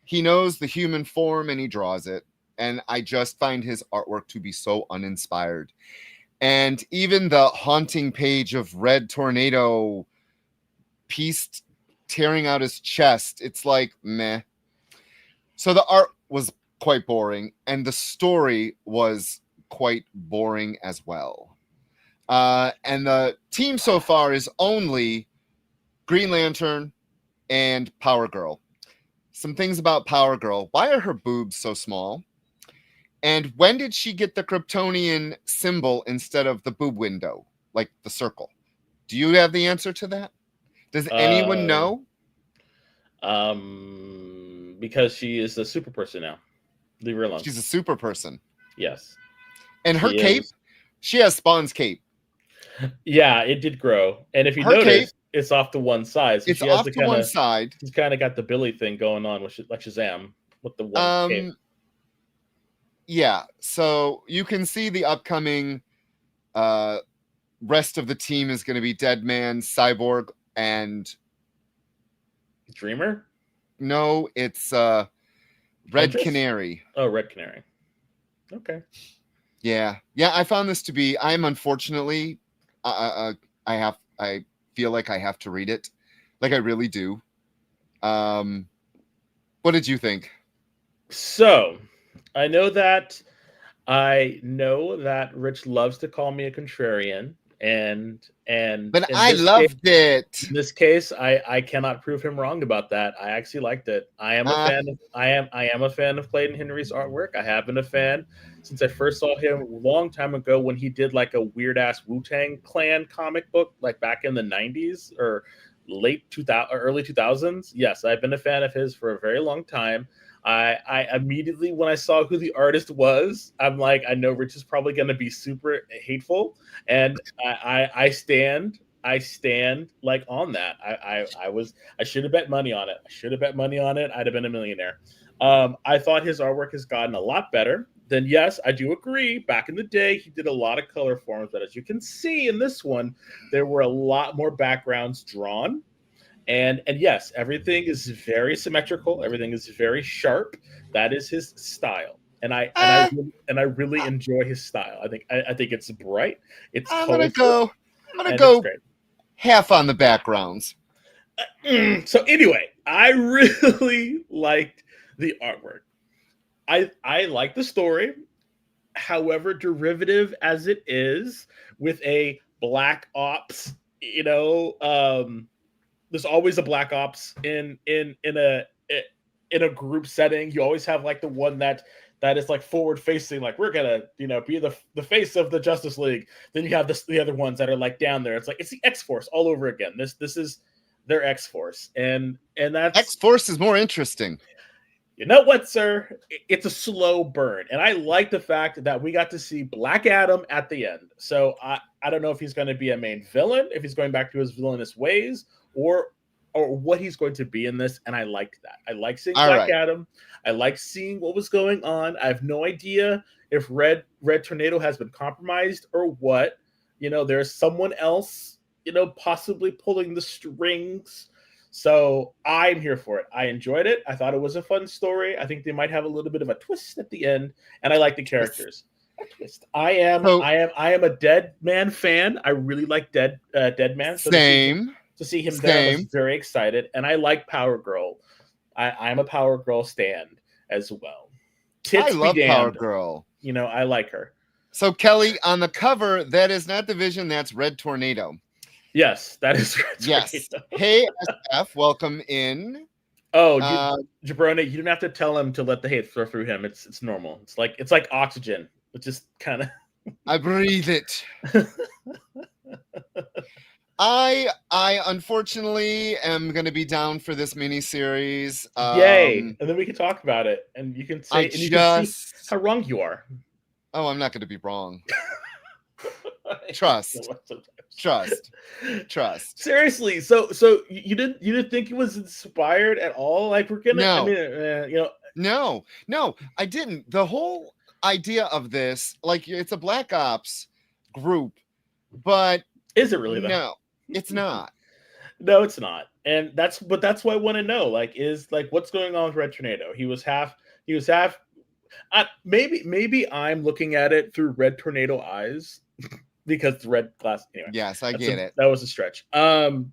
He knows the human form and he draws it. And I just find his artwork to be so uninspired. And even the haunting page of Red Tornado piece tearing out his chest, it's like, meh. So the art was quite boring. And the story was quite boring as well. And the team so far is only Green Lantern and Power Girl. Some things about Power Girl. Why are her boobs so small? And when did she get the Kryptonian symbol instead of the boob window, like the circle? Do you have the answer to that? Does anyone know? Because she is a super person now. Leave her alone. She's a super person. Yes. And her cape, she has Spawn's cape. Yeah, it did grow. And if you notice, it's off to one side. So it's off to one side. She's kind of got the Billy thing going on, with like Shazam with the one cape. Yeah, so you can see the upcoming rest of the team is going to be Deadman, Cyborg, and Dreamer? No, it's Red Canary. Oh, Red Canary. Okay. Yeah. I found this to be. I'm unfortunately, I feel like I have to read it, like I really do. What did you think? So, I know that I know that Rich loves to call me a contrarian, and But in I this case, loved it. in this case, I cannot prove him wrong about that. I actually liked it. I am a Uh, fan of I am a fan of Clayton Henry's artwork. I have been a fan since I first saw him a long time ago when he did like a weird ass Wu-Tang Clan comic book, like back in the 90s or late 2000 or early 2000s. Yes, I've been a fan of his for a very long time. I immediately, when I saw who the artist was, I'm like, I know Rich is probably going to be super hateful, and I stand like on that. I should have bet money on it. I should have bet money on it. I'd have been a millionaire. I thought his artwork has gotten a lot better. Then yes, I do agree. Back in the day, he did a lot of color forms, but as you can see in this one, there were a lot more backgrounds drawn. And yes, everything is very symmetrical. Everything is very sharp. That is his style, and I really enjoy his style. I think it's bright. It's I'm colorful. gonna And go it's great. half on the backgrounds. So anyway, I really liked the artwork. I like the story. However derivative as it is with a black ops, there's always a black ops in a group setting. You always have like the one that is like forward facing, like we're gonna be the face of the Justice League. Then you have the other ones that are like down there. It's like it's the X Force all over again. This is their X Force, and that's X Force is more interesting. You know what, sir? It's a slow burn. And I like the fact that we got to see Black Adam at the end. So I don't know if he's going to be a main villain, if he's going back to his villainous ways, or what he's going to be in this. And I liked that. I like seeing Black Adam. I like seeing what was going on. I have no idea if Red Tornado has been compromised or what. There's someone else, possibly pulling the strings. So I'm here for it. I enjoyed it. I thought it was a fun story. I think they might have a little bit of a twist at the end, and I like the characters. A twist. I am a Dead Man fan. I really like Dead Man. So Same. To see him there, I was very excited, and I like Power Girl. I'm a Power Girl stan as well. I love Power Girl. I like her. So Kelly, on the cover, that is not Division. That's Red Tornado. Yes, that is right. Yes. Hey, SF, welcome in. Oh, Jabroni, you didn't have to tell him to let the hate flow through him. It's normal. It's like oxygen. It's just kind of. I breathe it. I unfortunately am going to be down for this miniseries. Yay! And then we can talk about it, and you can say you can see how wrong you are. Oh, I'm not going to be wrong. Trust. Seriously, so you didn't think it was inspired at all? Like we're gonna, no, I didn't. The whole idea of this, like it's a Black Ops group, but is it really? No, it's not. No, it's not. And that's what I want to know. Like, is like what's going on with Red Tornado? He was half. Maybe I'm looking at it through Red Tornado eyes. Because the red glass. Anyway, yes, I get it. That was a stretch.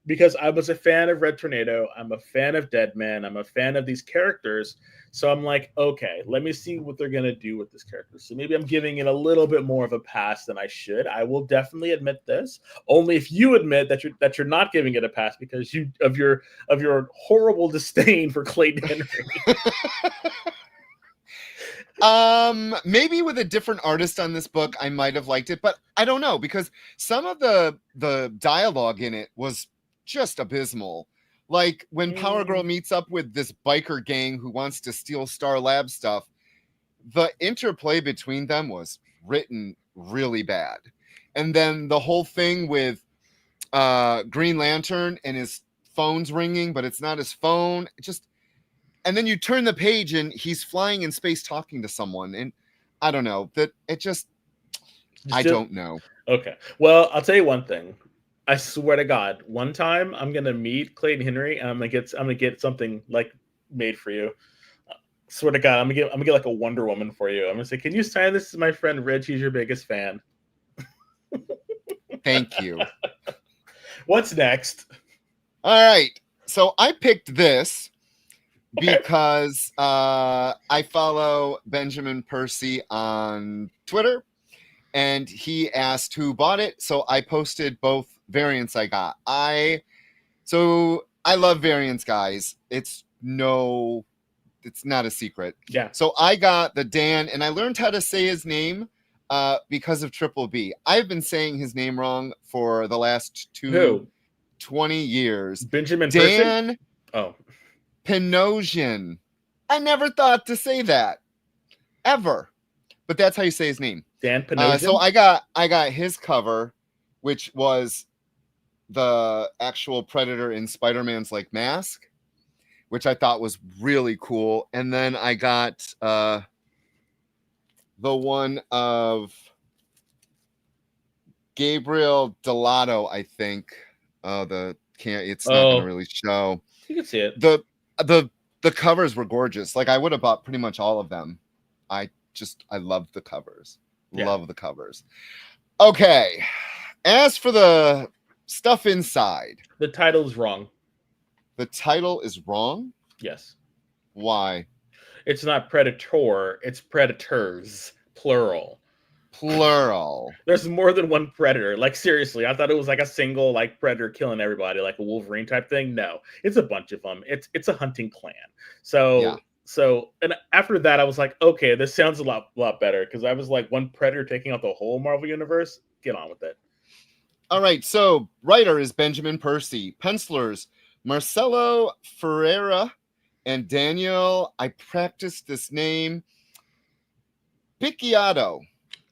Because I was a fan of Red Tornado. I'm a fan of Deadman. I'm a fan of these characters. So I'm like, okay, let me see what they're gonna do with this character. So maybe I'm giving it a little bit more of a pass than I should. I will definitely admit this. Only if you admit that you're not giving it a pass because of your horrible disdain for Clayton Henry. Maybe with a different artist on this book, I might have liked it, but I don't know because some of the dialogue in it was just abysmal. Like when Power Girl meets up with this biker gang who wants to steal Star Lab stuff, the interplay between them was written really bad. And then the whole thing with Green Lantern and his phone's ringing, but it's not his phone. And then you turn the page and he's flying in space talking to someone. And I don't know that it I don't know. Okay. Well, I'll tell you one thing. I swear to God, one time I'm going to meet Clayton Henry and I'm going to get something like made for you. Swear to God, I'm going to get like a Wonder Woman for you. I'm going to say, can you sign this to my friend Rich? He's your biggest fan. Thank you. What's next? All right. So I picked this because I follow Benjamin Percy on Twitter, and he asked who bought it, so I posted both variants I got. So I love variants, guys. It's not a secret. Yeah. So I got the Dan, and I learned how to say his name because of Triple B. I've been saying his name wrong for the last 20 years. Benjamin Dan Percy? Oh. Pinosian. I never thought to say that ever, but that's how you say his name. Dan Pinosian. So I got his cover, which was the actual Predator in Spider-Man's like mask, which I thought was really cool. And then I got the one of Gabriel Delato, I think. It's not gonna really show. You can see it. The covers were gorgeous. Like I would have bought pretty much all of them. I love the covers. Yeah. Love the covers. Okay. As for the stuff inside, the title is wrong. The title is wrong? Yes. Why? It's not Predator, it's Predators, plural. There's more than one Predator. Like seriously, I thought it was like a single like Predator killing everybody, like a Wolverine type thing. No, it's a bunch of them. It's a hunting clan. So and after that, I was like, okay, this sounds a lot better because I was like, one Predator taking out the whole Marvel universe. Get on with it. All right. So writer is Benjamin Percy. Pencilers Marcelo Ferreira and Daniel. I practiced this name. Picciotto.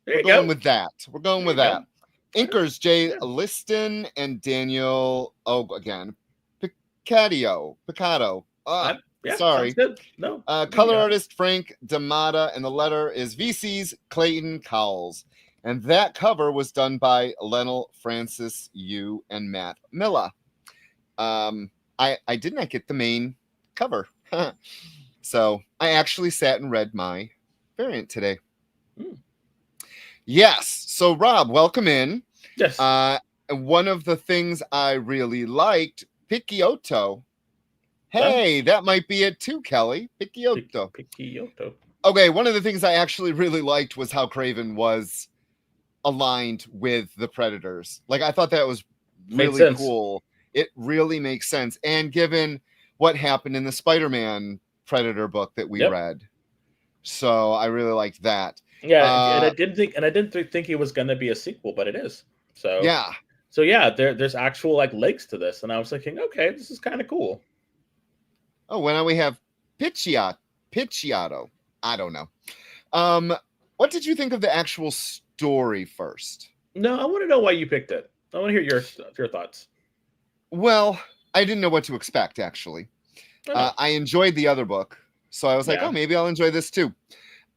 We're going with that. Inkers Jay Liston and Daniel. Oh, again, Piccadio. Sorry. No. Color artist Frank D'Amata, and the letter is VC's Clayton Cowles. And that cover was done by Lionel Francis Yu and Matt Milla. I did not get the main cover. So I actually sat and read my variant today. Yes. So Rob, welcome in. Yes. One of the things I really liked, Picciotto. Hey, that might be it too, Kelly. Picciotto. Okay, one of the things I actually really liked was how Kraven was aligned with the Predators. Like, I thought that was really cool. It really makes sense. And given what happened in the Spider-Man Predator book that we read. So I really liked that. Yeah, and I didn't think it was going to be a sequel, but it is. So yeah, there's actual like legs to this, and I was thinking, okay, this is kind of cool. Oh, well, now we have Picciotto. I don't know. What did you think of the actual story first? No, I want to know why you picked it. I want to hear your thoughts. Well, I didn't know what to expect, actually. I enjoyed the other book, so I was like, oh, maybe I'll enjoy this too.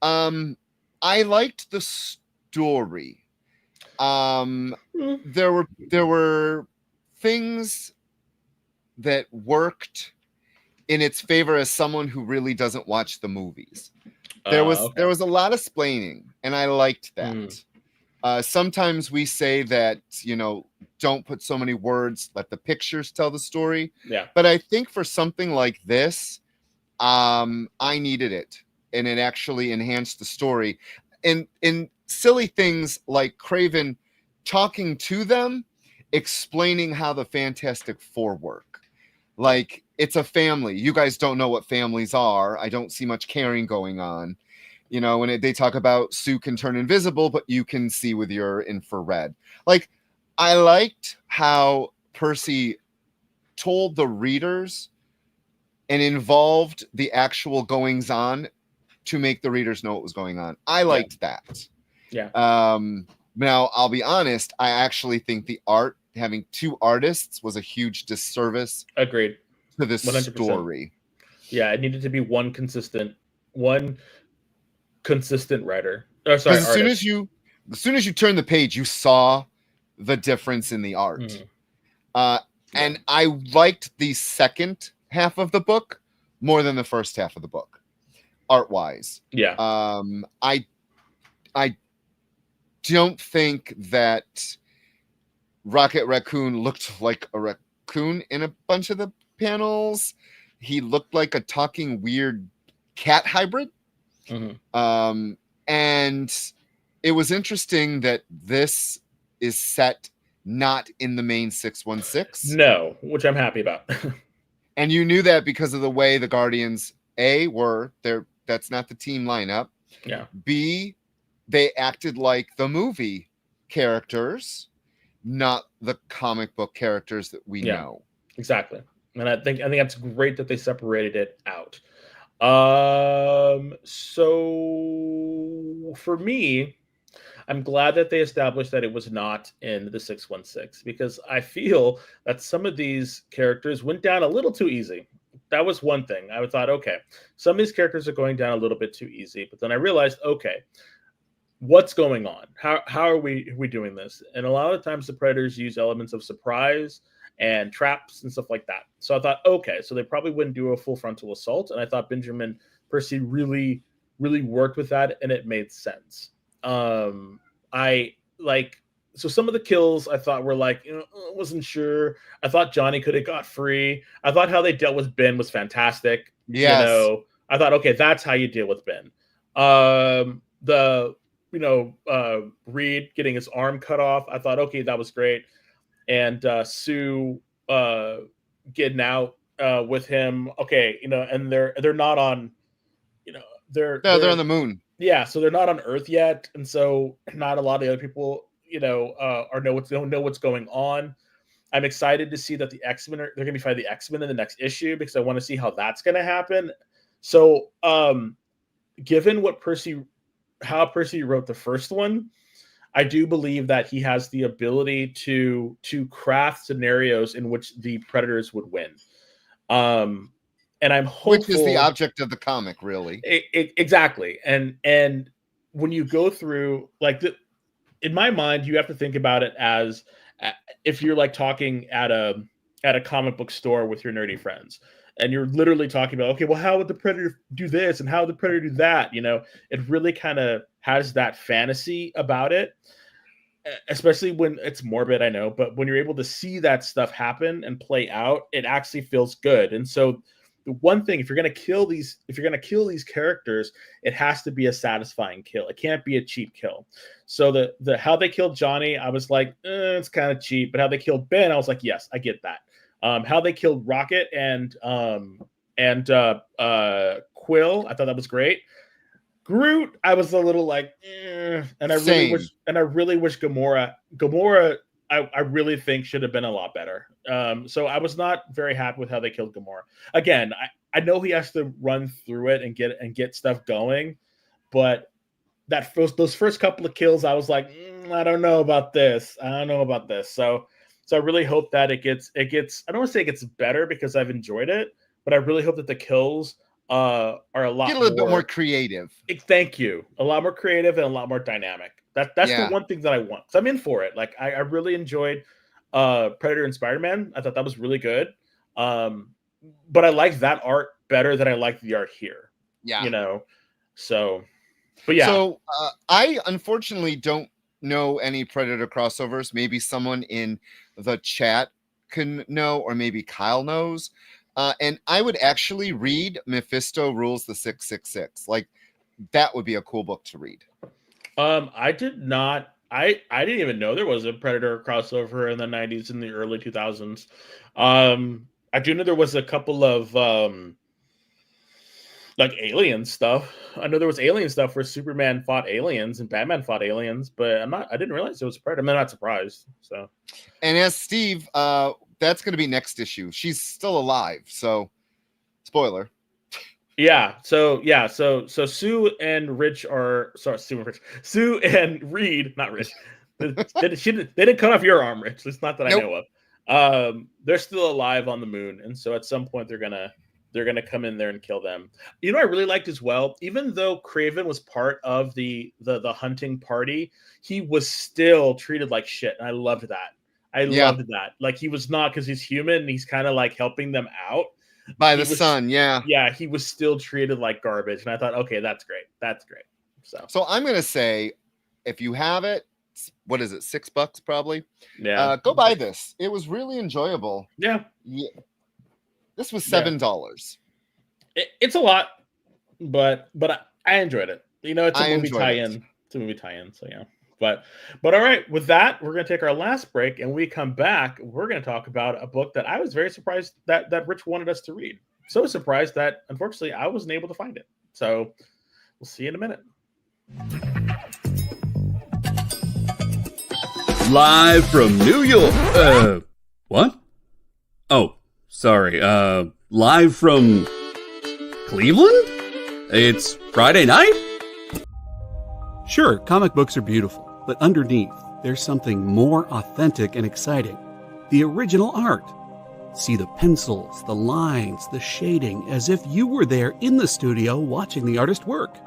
I liked the story. There were things that worked in its favor as someone who really doesn't watch the movies. There was a lot of splaining, and I liked that. Sometimes we say that, don't put so many words, let the pictures tell the story. Yeah. But I think for something like this, I needed it, and it actually enhanced the story. And in silly things like Kraven talking to them, explaining how the Fantastic Four work. Like, it's a family. You guys don't know what families are. I don't see much caring going on. When they talk about Sue can turn invisible, but you can see with your infrared. Like, I liked how Percy told the readers and involved the actual goings on to make the readers know what was going on. I liked that. Yeah. Now, I'll be honest. I actually think the art, having two artists, was a huge disservice. Agreed. To this 100%. Story. Yeah, it needed to be one consistent writer. Oh, sorry. As soon as you turn the page, you saw the difference in the art. And I liked the second half of the book more than the first half of the book, art-wise. Yeah. I don't think that Rocket Raccoon looked like a raccoon in a bunch of the panels. he looked like a talking weird cat hybrid. And it was interesting that this is set not in the main 616. No, which I'm happy about. And you knew that because of the way the Guardians were there. That's not the team lineup. Yeah. B, they acted like the movie characters, not the comic book characters that we know. Exactly. And I think that's great that they separated it out. So for me, I'm glad that they established that it was not in the 616 because I feel that some of these characters went down a little too easy. That was one thing. I thought, okay, some of these characters are going down a little bit too easy. But then I realized, okay, what's going on? How are we doing this? And a lot of times the Predators use elements of surprise and traps and stuff like that. So I thought, okay, so they probably wouldn't do a full frontal assault. And I thought Benjamin Percy really, really worked with that, and it made sense. So some of the kills I thought were like, wasn't sure. I thought Johnny could have got free. I thought how they dealt with Ben was fantastic. Yes. I thought, okay, that's how you deal with Ben. Reed getting his arm cut off. I thought, okay, that was great. And Sue getting out with him. Okay, and they're not on, they're on the moon. Yeah, so they're not on Earth yet, and so not a lot of the other people, don't know what's going on. I'm excited to see that the X-Men they're going to be fighting the X-Men in the next issue because I want to see how that's going to happen. So, given how Percy wrote the first one, I do believe that he has the ability to craft scenarios in which the Predators would win. And I'm hopeful, which is the object of the comic, really. Exactly. And when you go through, in my mind, you have to think about it as if you're like talking at a comic book store with your nerdy friends, and you're literally talking about, okay, well, how would the Predator do this and how would the Predator do that? It really kind of has that fantasy about it, especially when it's morbid, I know, but when you're able to see that stuff happen and play out, it actually feels good. And so the one thing, if you're going to kill these characters, it has to be a satisfying kill. It can't be a cheap kill. So the how they killed Johnny, I was like, it's kind of cheap. But how they killed Ben, I was like, yes, I get that. How they killed Rocket and Quill, I thought that was great. Groot, I was a little like, and I really wish Gamora, I really think should have been a lot better. So I was not very happy with how they killed Gamora. Again, I know he has to run through it and get stuff going, but those first couple of kills, I was like, I don't know about this. So I really hope that it gets. I don't want to say it gets better because I've enjoyed it, but I really hope that the kills are a little bit more creative. Thank you. A lot more creative and a lot more dynamic. That's the one thing that I want. So I'm in for it. Like I really enjoyed Predator and Spider-Man. I thought that was really good. But I like that art better than I like the art here. Yeah. So but yeah. So I unfortunately don't know any Predator crossovers. Maybe someone in the chat can know, or maybe Kyle knows. And I would actually read Mephisto Rules the 666. Like that would be a cool book to read. I did not. I didn't even know there was a Predator crossover in the 90s and the early 2000s. I do know there was a couple of like alien stuff. I know there was alien stuff where Superman fought aliens and Batman fought aliens, but I didn't realize it was Predator. I'm not surprised. So, and as Steve, that's going to be next issue. She's still alive, so spoiler. So Sue and Rich are Sue and Reed, not Rich. They didn't cut off your arm, Rich. It's not that I know of. They're still alive on the moon, and so at some point they're gonna come in there and kill them. I really liked as well. Even though Kraven was part of the hunting party, he was still treated like shit, and I loved that. Loved that. Like he was not, because he's human and he's kind of like helping them out. By the sun, yeah. Yeah, he was still treated like garbage. And I thought, okay, that's great. So I'm going to say, if you have it, what is it, $6 probably? Yeah. Go buy this. It was really enjoyable. Yeah. This was Yeah. $7. It's a lot, but I enjoyed it. It's a I movie enjoyed tie-in. it. It's a movie tie-in. So yeah. But all right. With that, we're gonna take our last break, and when we come back, we're gonna talk about a book that I was very surprised that Rich wanted us to read. So surprised that unfortunately I wasn't able to find it. So we'll see you in a minute. Live from New York. What? Oh, sorry. Live from Cleveland? It's Friday night? Sure, comic books are beautiful, but underneath, there's something more authentic and exciting. The original art. See the pencils, the lines, the shading, as if you were there in the studio watching the artist work.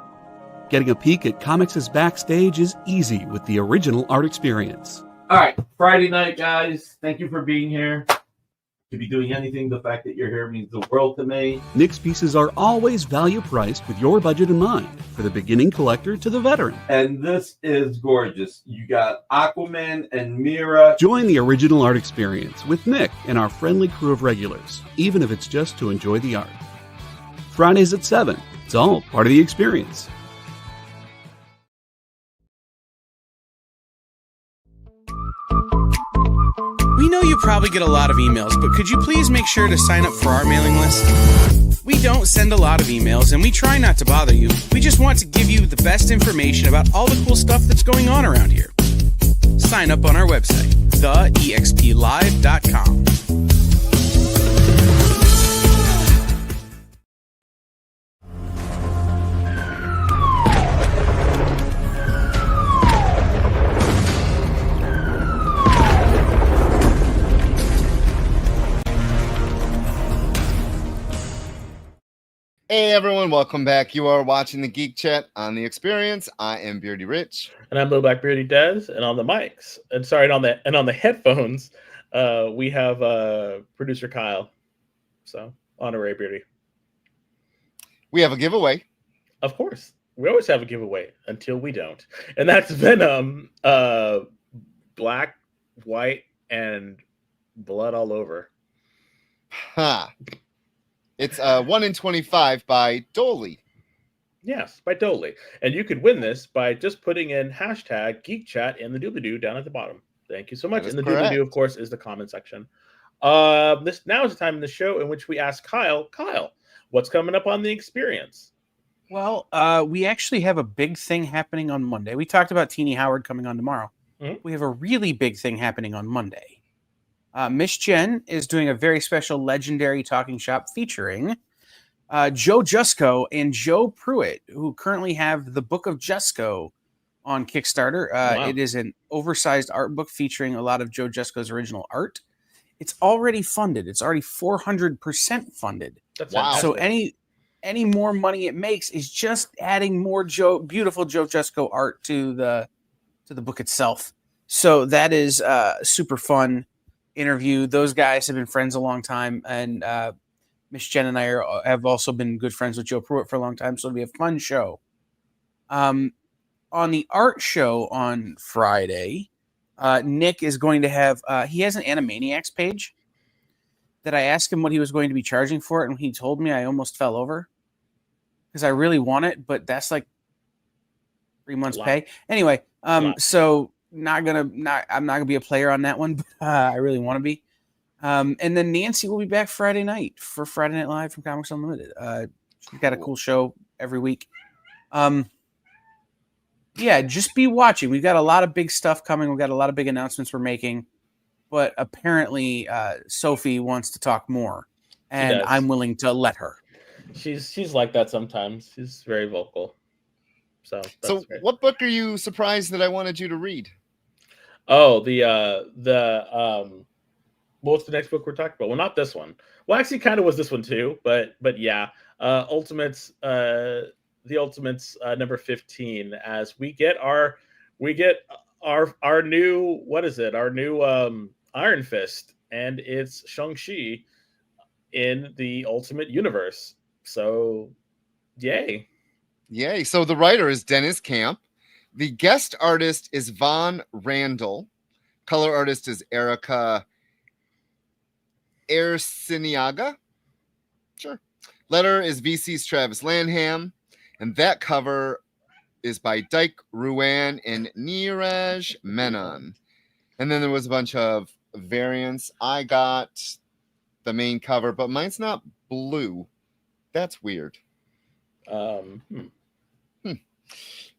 Getting a peek at comics' backstage is easy with the original art experience. All right, Friday night, guys. Thank you for being here. To be doing anything, the fact that you're here means the world to me. Nick's pieces are always value priced with your budget in mind, for the beginning collector to the veteran. And this is gorgeous. You got Aquaman and Mira. Join the original art experience with Nick and our friendly crew of regulars, even if it's just to enjoy the art. Fridays at 7. It's all part of the experience. We know you probably get a lot of emails, but could you please make sure to sign up for our mailing list? We don't send a lot of emails, and we try not to bother you. We just want to give you the best information about all the cool stuff that's going on around here. Sign up on our website, theexplive.com. Hey everyone, welcome back. You are watching the Geek Chat on the Experience. I am Beardy Rich. And I'm Little Black Beardy Dez, and on the mics, and on the headphones, we have producer Kyle. So honorary Beardy. We have a giveaway. Of course. We always have a giveaway until we don't. And that's Venom, black, white, and blood all over. Ha. It's 1 in 25 by Dolly. Yes, by Dolly. And you could win this by just putting in hashtag Geek Chat in the doobly-doo down at the bottom. Thank you so much. That is And the correct. doobly-doo, of course, is the comment section. This now is the time in the show in which we ask Kyle, what's coming up on the Experience? Well, we actually have a big thing happening on Monday. We talked about Teenie Howard coming on tomorrow. Mhm. We have a really big thing happening on Monday. Miss Jen is doing a very special legendary talking shop featuring Joe Jusko and Joe Pruitt, who currently have the Book of Jusko on Kickstarter. Wow. It is an oversized art book featuring a lot of Joe Jusko's original art. It's already funded. It's already 400% funded. That's Wow. So fantastic. any more money it makes is just adding more beautiful Joe Jusko art to the book itself. So that is super fun interview. Those guys have been friends a long time, and Miss Jen and I have also been good friends with Joe Pruitt for a long time, so it'll be a fun show. On the art show on Friday, Nick is going to have he has an Animaniacs page that I asked him what he was going to be charging for it, and he told me I almost fell over because I really want it, but that's like 3 months Wow. pay. Anyway, Wow. so I'm not gonna be a player on that one, but I really want to be. And then Nancy will be back Friday night for Friday Night Live from Comics Unlimited. She's got a cool show every week. Yeah, just be watching. We've got a lot of big stuff coming. We've got a lot of big announcements we're making, but apparently Sophie wants to talk more, and does. I'm willing to let her. She's like that sometimes. She's very vocal. So that's great. What book are you surprised that I wanted you to read? Oh, what's the next book we're talking about? Well, not this one. Well, actually, kind of was this one too, but yeah, Ultimates, the Ultimates number 15. As we get our new, what is it? Our new Iron Fist, and it's Shang-Chi in the Ultimate Universe. So, yay! Yay. So the writer is Dennis Camp. The guest artist is Von Randall. Color artist is Erica Erciniaga. Sure. Letter is VC's Travis Lanham, and that cover is by Dyke Ruan and Neeraj Menon. And then there was a bunch of variants. I got the main cover, but mine's not blue. That's weird.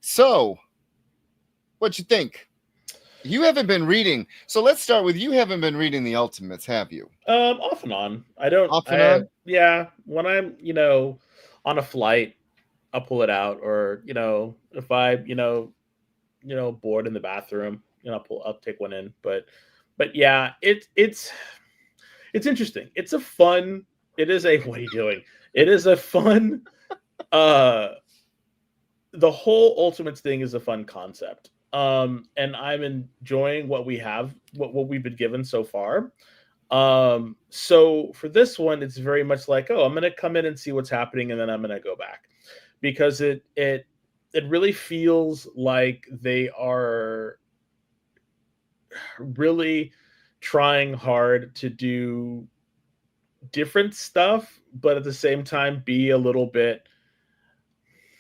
So, what you think? You haven't been reading, so let's start with you. Haven't been reading the Ultimates, have you? Off and on. I don't. Off and on? Yeah, when I'm on a flight, I'll pull it out, or if I bored in the bathroom, I'll take one in. But yeah, it's interesting. It's a fun. It is a. What are you doing? It is a fun. The whole Ultimates thing is a fun concept. And I'm enjoying what we have, what we've been given so far. So for this one, it's very much like, I'm going to come in and see what's happening, and then I'm going to go back, because it really feels like they are really trying hard to do different stuff, but at the same time be a little bit,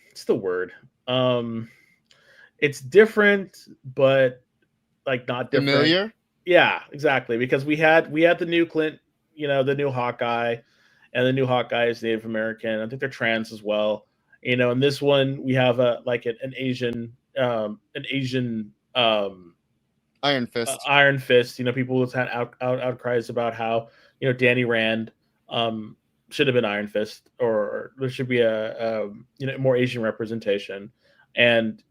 what's the word? It's different, but like not different. Familiar? Yeah, exactly. Because we had the new Clint, the new Hawkeye, and the new Hawkeye is Native American. I think they're trans as well. In this one we have an Asian Iron Fist. Iron Fist. People have had outcries about how Danny Rand should have been Iron Fist, or there should be a more Asian representation. And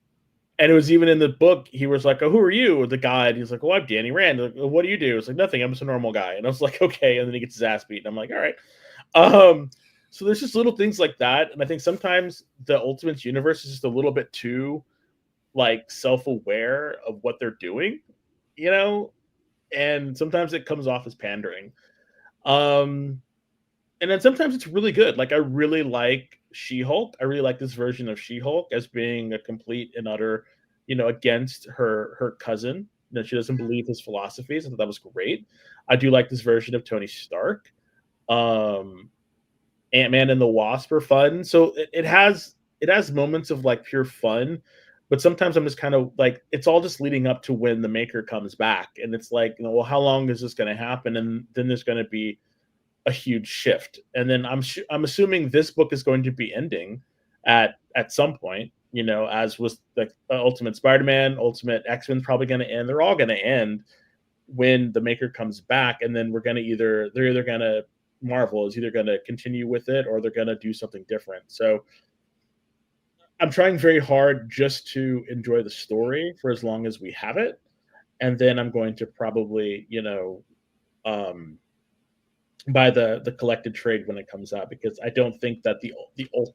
it was even in the book, he was like, "Oh, who are you?" The guide. He's like, "Oh, I'm Danny Rand." Like, "What do you do?" It's like, "Nothing. I'm just a normal guy." And I was like, "Okay." And then he gets his ass beat. And I'm like, "All right." So there's just little things like that. And I think sometimes the Ultimates universe is just a little bit too self-aware of what they're doing, and sometimes it comes off as pandering. And then sometimes it's really good. Like, I really like She-Hulk. I really like this version of She-Hulk as being a complete and utter, against her cousin. She doesn't believe his philosophies. I thought that was great. I do like this version of Tony Stark. Ant-Man and the Wasp are fun. So it has moments of pure fun, but sometimes I'm just kind of it's all just leading up to when the Maker comes back, and it's like, well, how long is this going to happen? And then there's going to be a huge shift, and then I'm assuming this book is going to be ending at some point, as was Ultimate Spider-Man, Ultimate X-Men's probably going to end. They're all going to end when the Maker comes back, and then Marvel is either going to continue with it, or they're going to do something different. So I'm trying very hard just to enjoy the story for as long as we have it, and then I'm going to probably buy the collected trade when it comes out, because I don't think that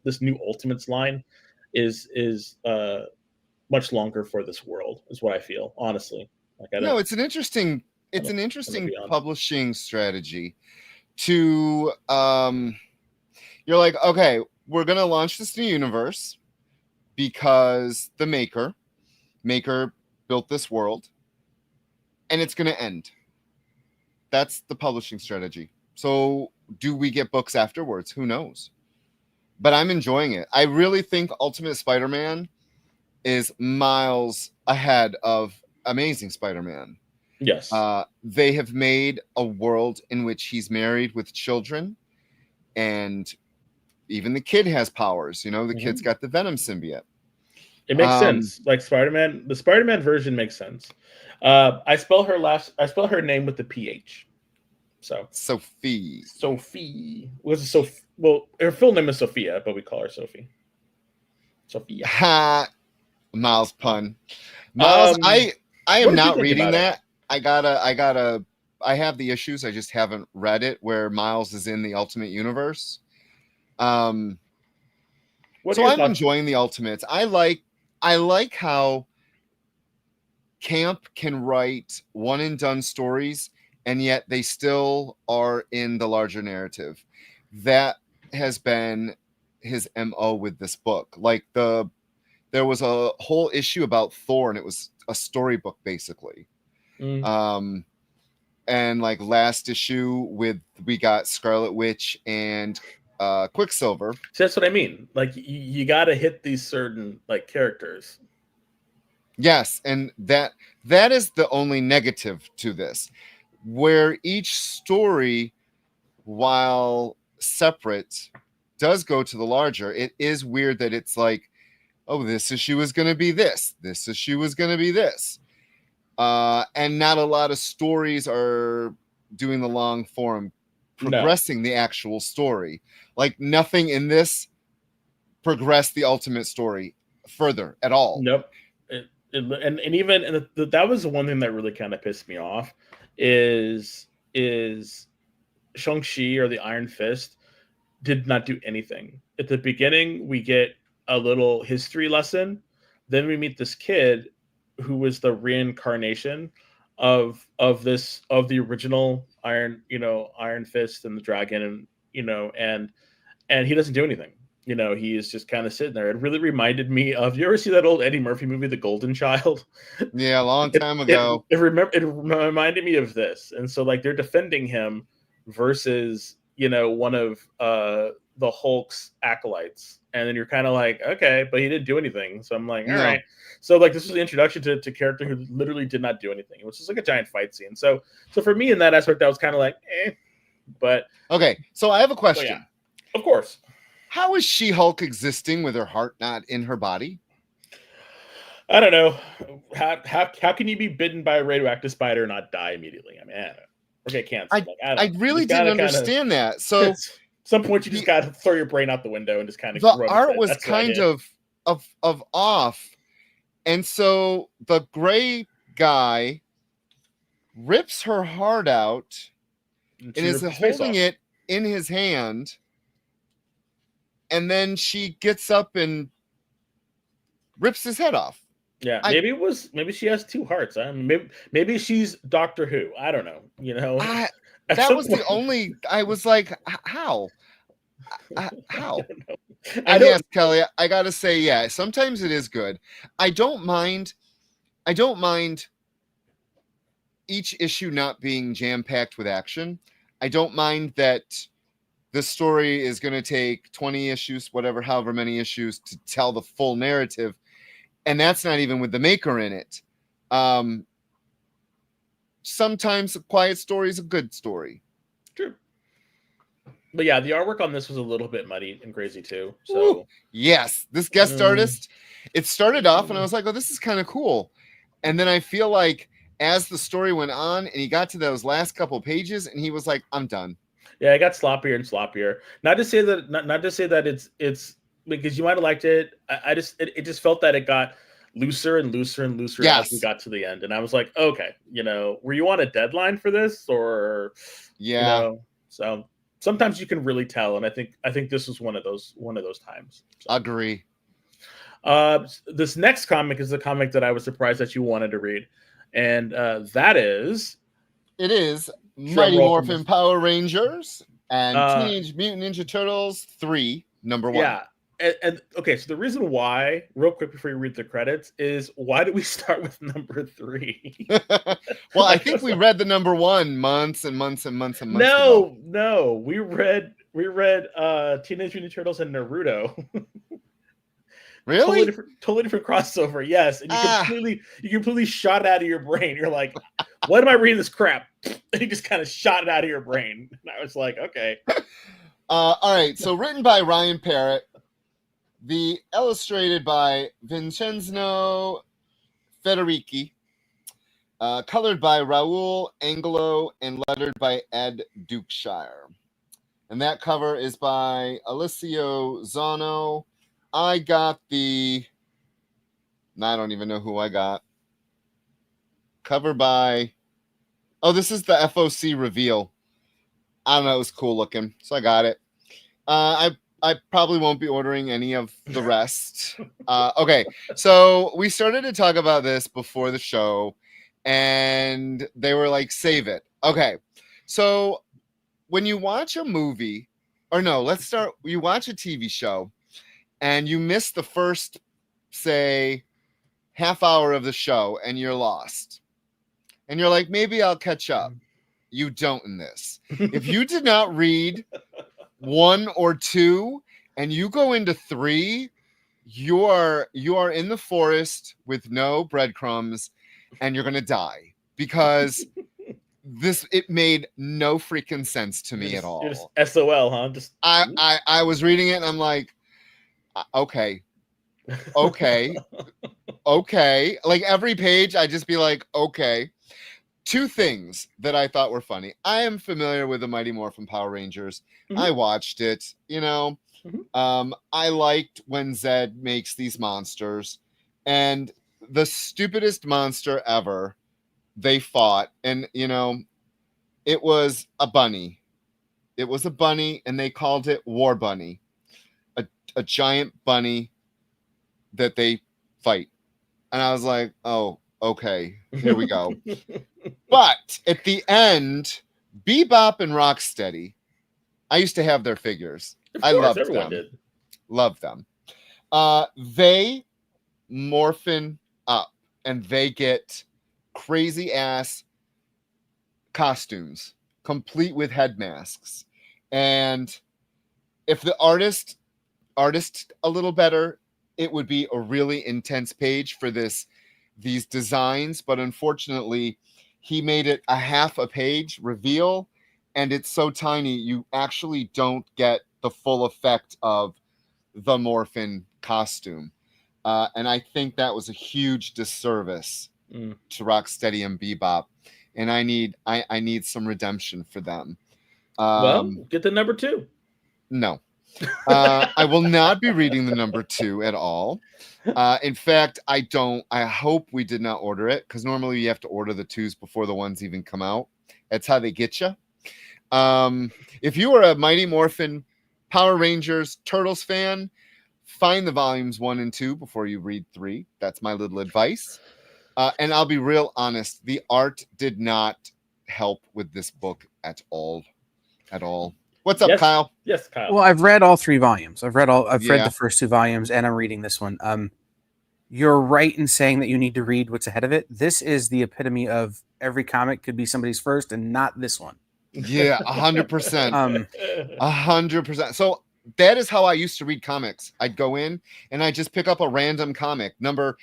this new Ultimates line is much longer for this world, is what I feel, honestly. No, it's an interesting publishing strategy to you're like, okay, we're gonna launch this new universe because the maker built this world, and it's gonna end. That's the publishing strategy. So do we get books afterwards? Who knows? But I'm enjoying it. I really think Ultimate Spider-Man is miles ahead of Amazing Spider-Man. Yes. They have made a world in which he's married with children, and even the kid has powers. The kid's got the Venom symbiote. It makes sense. Like Spider-Man, the Spider-Man version makes sense. I spell her name with the PH. So Sophie. Well, her full name is Sophia, but we call her Sophie. Sophia. Ha! Miles pun. Miles, I am not reading that. I have the issues. I just haven't read it where Miles is in the Ultimate Universe. So I'm enjoying the Ultimates. I like how Camp can write one and done stories, and yet they still are in the larger narrative. That has been his MO with this book. There was a whole issue about Thor, and it was a storybook basically. And last issue we got Scarlet Witch and Quicksilver. So that's what I mean. Like you got to hit these certain like characters. Yes, and that is the only negative to this, where each story, while separate, does go to the larger. It is weird that it's like, oh, this issue is going to be this. This issue is going to be this. And not a lot of stories are doing the long form, progressing the actual story. Like nothing in this progressed the ultimate story further at all. Nope. And even that was the one thing that really kind of pissed me off is Shang-Chi or the Iron Fist did not do anything. At the beginning, we get a little history lesson. Then we meet this kid who was the reincarnation of the original Iron Fist and the dragon, and he doesn't do anything. He is just kind of sitting there. It really reminded me of, you ever see that old Eddie Murphy movie, The Golden Child? Yeah, a long time ago. It reminded me of this. And so like they're defending him versus, one of the Hulk's acolytes. And then you're kind of like, okay, but he didn't do anything. So I'm like, all right. So like this was the introduction to character who literally did not do anything. It was just like a giant fight scene. So for me in that aspect, I was kind of like, But okay, so I have a question. Yeah, of course. How is She-Hulk existing with her heart not in her body? I don't know. How can you be bitten by a radioactive spider and not die immediately? I mean, I don't know. Or get cancer. I really didn't understand that. So at some point you just got to throw your brain out the window and just kind of. The art was kind of off, and so the gray guy rips her heart out and is holding it in his hand. And then she gets up and rips his head off. Yeah, maybe she has two hearts. Maybe she's Doctor Who. I don't know. That was the only. I was like, how? How? Yes, Kelly, I gotta say, yeah. Sometimes it is good. I don't mind each issue not being jam-packed with action. I don't mind that. The story is going to take 20 issues, however many issues to tell the full narrative. And that's not even with the maker in it. Sometimes a quiet story is a good story. True. But yeah, the artwork on this was a little bit muddy and crazy too. So ooh, yes, this guest artist, it started off and I was like, oh, this is kind of cool. And then I feel like as the story went on and he got to those last couple pages and he was like, I'm done. Yeah, it got sloppier and sloppier. Not to say that it's because you might have liked it. It just felt that it got looser and looser and looser as we got to the end. And I was like, okay, were you on a deadline for this or so sometimes you can really tell. And I think this was one of those times. So. Agree. This next comic is the comic that I was surprised that you wanted to read. And that is Mighty Morphin Power Rangers and Teenage Mutant Ninja Turtles 3, number 1. Yeah. And okay, so the reason why, real quick before you read the credits, is why did we start with number 3? Well, I think we read the number 1 months and months and months and months ago. No. We read Teenage Mutant Ninja Turtles and Naruto. Really? Totally different crossover. Yes, and you completely shot it out of your brain. You're like, "What am I reading this crap?" And you just kind of shot it out of your brain. And I was like, "Okay." All right. So written by Ryan Parrott, the illustrated by Vincenzo Federici, colored by Raul Angelo, and lettered by Ed Dukeshire. And that cover is by Alessio Zano. I got I don't even know who I got. Cover by, this is the FOC reveal. I don't know, it was cool looking, so I got it. I probably won't be ordering any of the rest. Okay, so we started to talk about this before the show, and they were like, save it. Okay, so when you watch a movie, you watch a TV show, and you miss the first, say, half hour of the show, and you're lost. And you're like, maybe I'll catch up. You don't in this. If you did not read 1 or 2 and you go into 3, you are in the forest with no breadcrumbs and you're going to die because it made no freaking sense to me at all. You're just SOL, huh? Just I was reading it and I'm like, okay. Like every page, I just be like, okay. 2 things that I thought were funny. I am familiar with the Mighty Morphin Power Rangers. Mhm. I watched it, you know. Mhm. I liked when Zed makes these monsters, and the stupidest monster ever they fought, and you know, it was a bunny. It was a bunny, and they called it War Bunny, a giant bunny that they fight. And I was like, oh, okay, here we go. But at the end, Bebop and Rocksteady, I used to have their figures. Of I course, loved everyone them. did. Love them. They morphin up and they get crazy ass costumes, complete with head masks. And if the artist a little better, it would be a really intense page for these designs. But unfortunately, he made it a half a page reveal, and it's so tiny you actually don't get the full effect of the Morphin costume. And I think that was a huge disservice to Rocksteady and Bebop. And I need some redemption for them. Well, get the number 2. No. I will not be reading the number 2 at all. In fact, I hope we did not order it, because normally you have to order the 2s before the 1s even come out. That's how they get you. If you are a Mighty Morphin Power Rangers Turtles fan, find the volumes 1 and 2 before you read 3. That's my little advice. And I'll be real honest, the art did not help with this book at all. What's up, Kyle? Yes, Kyle. Well, I've read all 3 volumes. I've read Yeah. the first 2 volumes, and I'm reading this one. You're right in saying that you need to read what's ahead of it. This is the epitome of every comic could be somebody's first, and not this one. Yeah, 100%. 100%. So that is how I used to read comics. I'd go in and I'd just pick up a random comic, number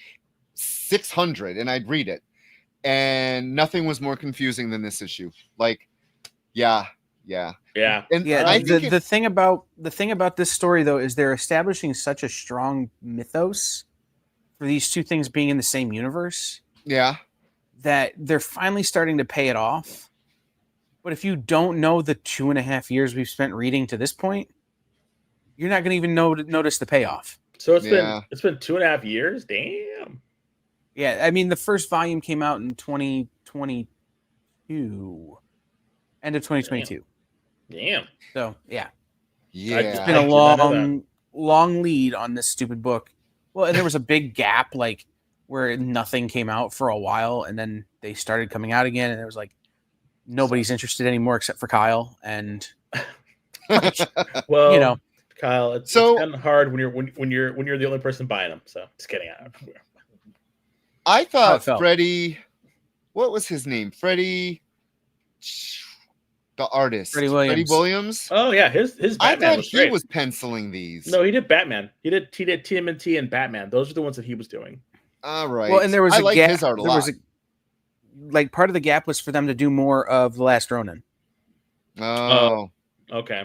600, and I'd read it. And nothing was more confusing than this issue. Like, yeah. And Yeah, I think the thing about this story though is they're establishing such a strong mythos for these 2 things being in the same universe. Yeah. That they're finally starting to pay it off. But if you don't know the 2.5 years we've spent reading to this point, you're not going to even notice the payoff. So it's been 2.5 years. Damn. Yeah, I mean the first volume came out in 2022, end of 2022. Damn. So yeah. It's been a long lead on this stupid book. Well, and there was a big gap, like where nothing came out for a while, and then they started coming out again, and it was like nobody's interested anymore except for Kyle. And well, you know, Kyle, it's kind of hard when you're the only person buying them. So just kidding. I thought Freddie, what was his name? Freddie, the artist, Freddie Williams. Oh yeah, his I Batman thought was he great. was penciling these. No, he did Batman. He did TMNT and Batman. Those are the ones that he was doing. All right. Well, and there was a like gap. His art a there was lot. like part of the gap was for them to do more of The Last Ronin. Oh, okay.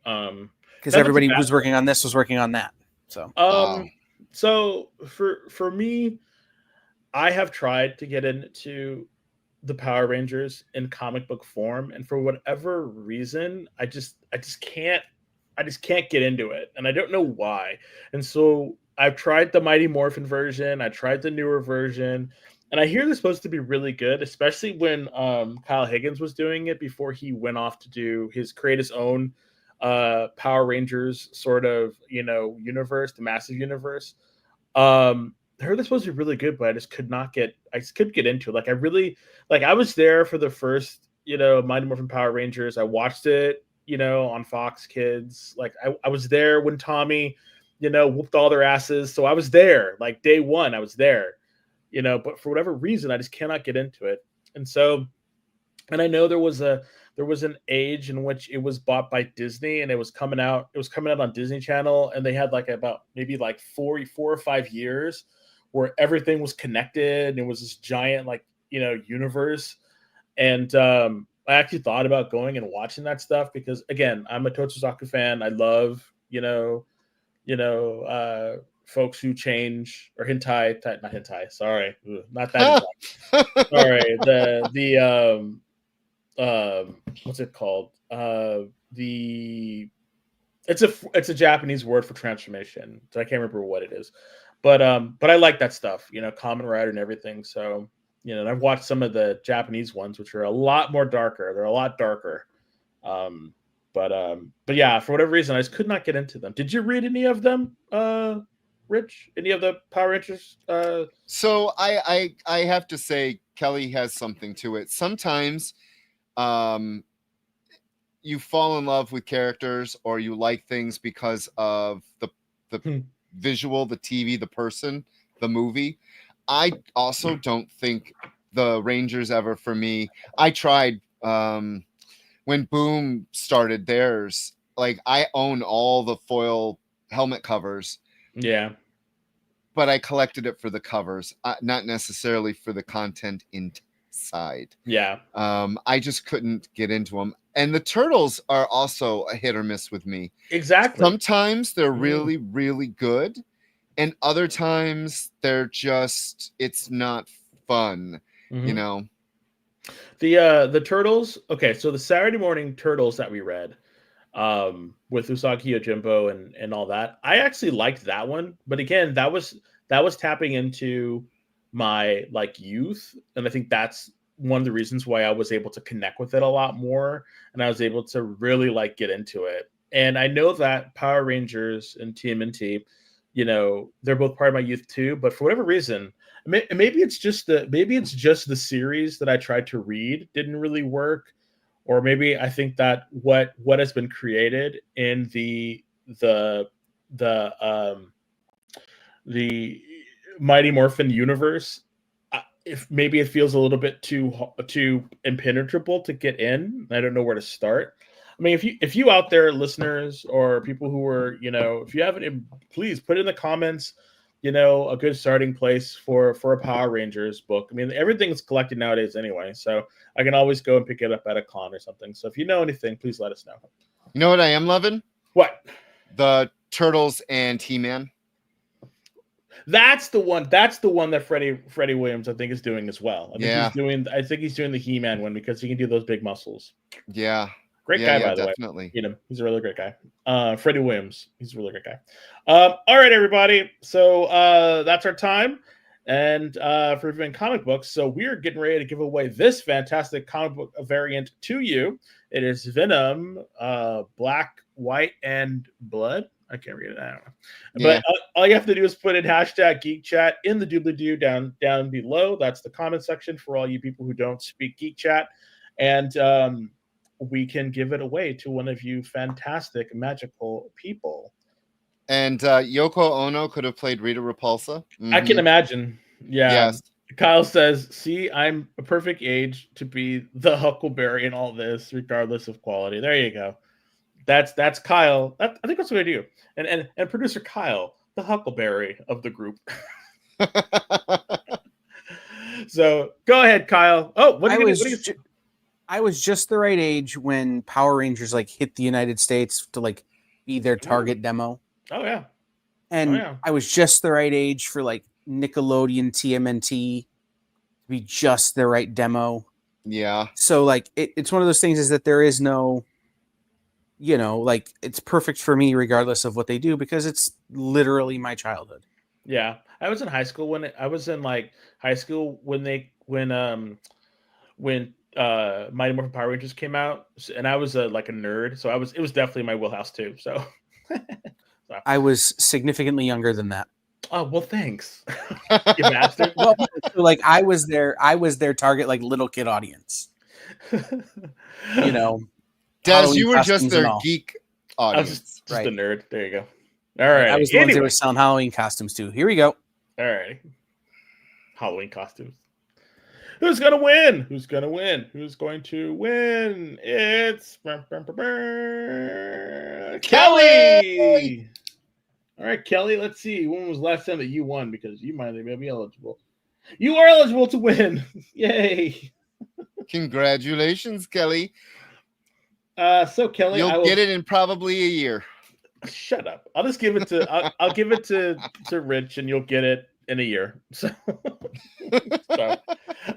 Because everybody who was working on this was working on that. So so for me, I have tried to get into the Power Rangers in comic book form, and for whatever reason, I just can't get into it, and I don't know why. And so I've tried the Mighty Morphin version, I tried the newer version, and I hear they're supposed to be really good, especially when Kyle Higgins was doing it before he went off to create his own Power Rangers sort of universe, the massive universe. I heard they're supposed to be really good, but I couldn't get into it. Like I was there for the first, Mighty Morphin Power Rangers. I watched it, on Fox Kids. Like I was there when Tommy, whooped all their asses. So I was there, like day one, I was there, but for whatever reason, I just cannot get into it. And so, and I know there was a there was an age in which it was bought by Disney and it was coming out on Disney Channel, and they had like about maybe like 4 or 5 years where everything was connected and it was this giant like, universe. And I actually thought about going and watching that stuff because, again, I'm a Tokusatsu fan. I love, folks who change, or hentai, not hentai. Sorry, not that. Sorry, what's it called? It's a Japanese word for transformation. So I can't remember what it is, but I like that stuff. Kamen Rider and everything. So. And I've watched some of the Japanese ones, which are a lot more darker. They're a lot darker. But yeah, for whatever reason, I just could not get into them. Did you read any of them, Rich? Any of the Power Rangers? So I have to say, Kelly has something to it. Sometimes you fall in love with characters or you like things because of the visual, the TV, the person, the movie. I also don't think the Rangers ever for me. I tried when Boom started theirs. Like, I own all the foil helmet covers. Yeah. But I collected it for the covers, not necessarily for the content inside. Yeah. I just couldn't get into them. And the Turtles are also a hit or miss with me. Exactly. Sometimes they're really, really good. And other times they're just, it's not fun, The Turtles. Okay, so the Saturday Morning Turtles that we read, with Usagi Yojimbo and all that, I actually liked that one. But again, that was tapping into my like youth, and I think that's one of the reasons why I was able to connect with it a lot more, and I was able to really like get into it. And I know that Power Rangers and TMNT, they're both part of my youth too, but for whatever reason, maybe it's just the series that I tried to read didn't really work, or maybe I think that what has been created in the Mighty Morphin universe, if maybe it feels a little bit too impenetrable to get in. I don't know where to start. I mean, if you out there, listeners or people who are, if you haven't, please put in the comments, a good starting place for a Power Rangers book. I mean, everything's collected nowadays anyway, so I can always go and pick it up at a con or something. So if you know anything, please let us know. You know what I am loving? What? The Turtles and He-Man. That's the one that Freddie Williams, I think, is doing as well. I think he's doing the He-Man one because he can do those big muscles. Yeah. Great guy, by the definitely. way. He's a really great guy. Freddie Williams, he's a really great guy. All right, everybody. So that's our time. And for reviewing comic books, so we're getting ready to give away this fantastic comic book variant to you. It is Venom, Black, White, and Blood. I can't read it. I don't know. Yeah. But all you have to do is put in hashtag Geek Chat in the doobly-doo down below. That's the comment section for all you people who don't speak Geek Chat. And we can give it away to one of you fantastic, magical people. And Yoko Ono could have played Rita Repulsa. I can imagine. Yeah. Yes. Kyle says, see, I'm a perfect age to be the Huckleberry in all this, regardless of quality. There you go. That's Kyle. I think that's what I do. And producer Kyle, the Huckleberry of the group. So go ahead, Kyle. Oh, I was just the right age when Power Rangers like hit the United States to like be their target demo. Oh yeah. And I was just the right age for like Nickelodeon TMNT to be just the right demo. Yeah. So like it's one of those things is that there is no, like it's perfect for me regardless of what they do because it's literally my childhood. Yeah. I was in high school when Mighty Morphin Power Rangers came out, and I was like a nerd, so it was definitely my wheelhouse too. So I was significantly younger than that. Oh well, thanks, you bastard. Well, so, like I was their target like little kid audience. Des, you were just their geek audience. I was just a nerd. There you go. All right. I was the ones that were selling Halloween costumes too. Here we go. All right. Halloween costumes. Who's gonna win? Who's gonna win? Who's going to win? It's Kelly. All right, Kelly. Let's see. When was the last time that you won? Because you might be eligible. You are eligible to win. Yay! Congratulations, Kelly. So Kelly, You'll I will get it in probably a year. Shut up. I'll just give it to I'll give it to Rich, and you'll get it in a year. So,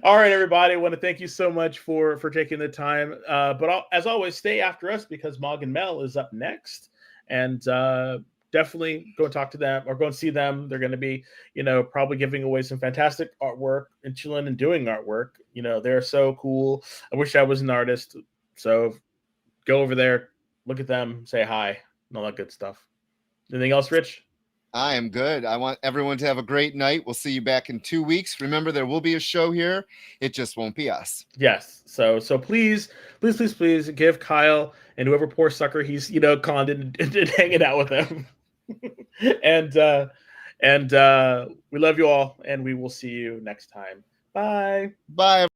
all right, everybody. I want to thank you so much for taking the time. But as always, stay after us because Mog and Mel is up next, and definitely go and talk to them or go and see them. They're going to be, probably giving away some fantastic artwork and chilling and doing artwork. They're so cool. I wish I was an artist. So go over there, look at them, say hi, and all that good stuff. Anything else, Rich? I am good. I want everyone to have a great night. We'll see you back in 2 weeks. Remember, there will be a show here. It just won't be us. Yes. So please give Kyle and whoever poor sucker he's conned into hanging out with him. and we love you all, and we will see you next time. Bye. Bye.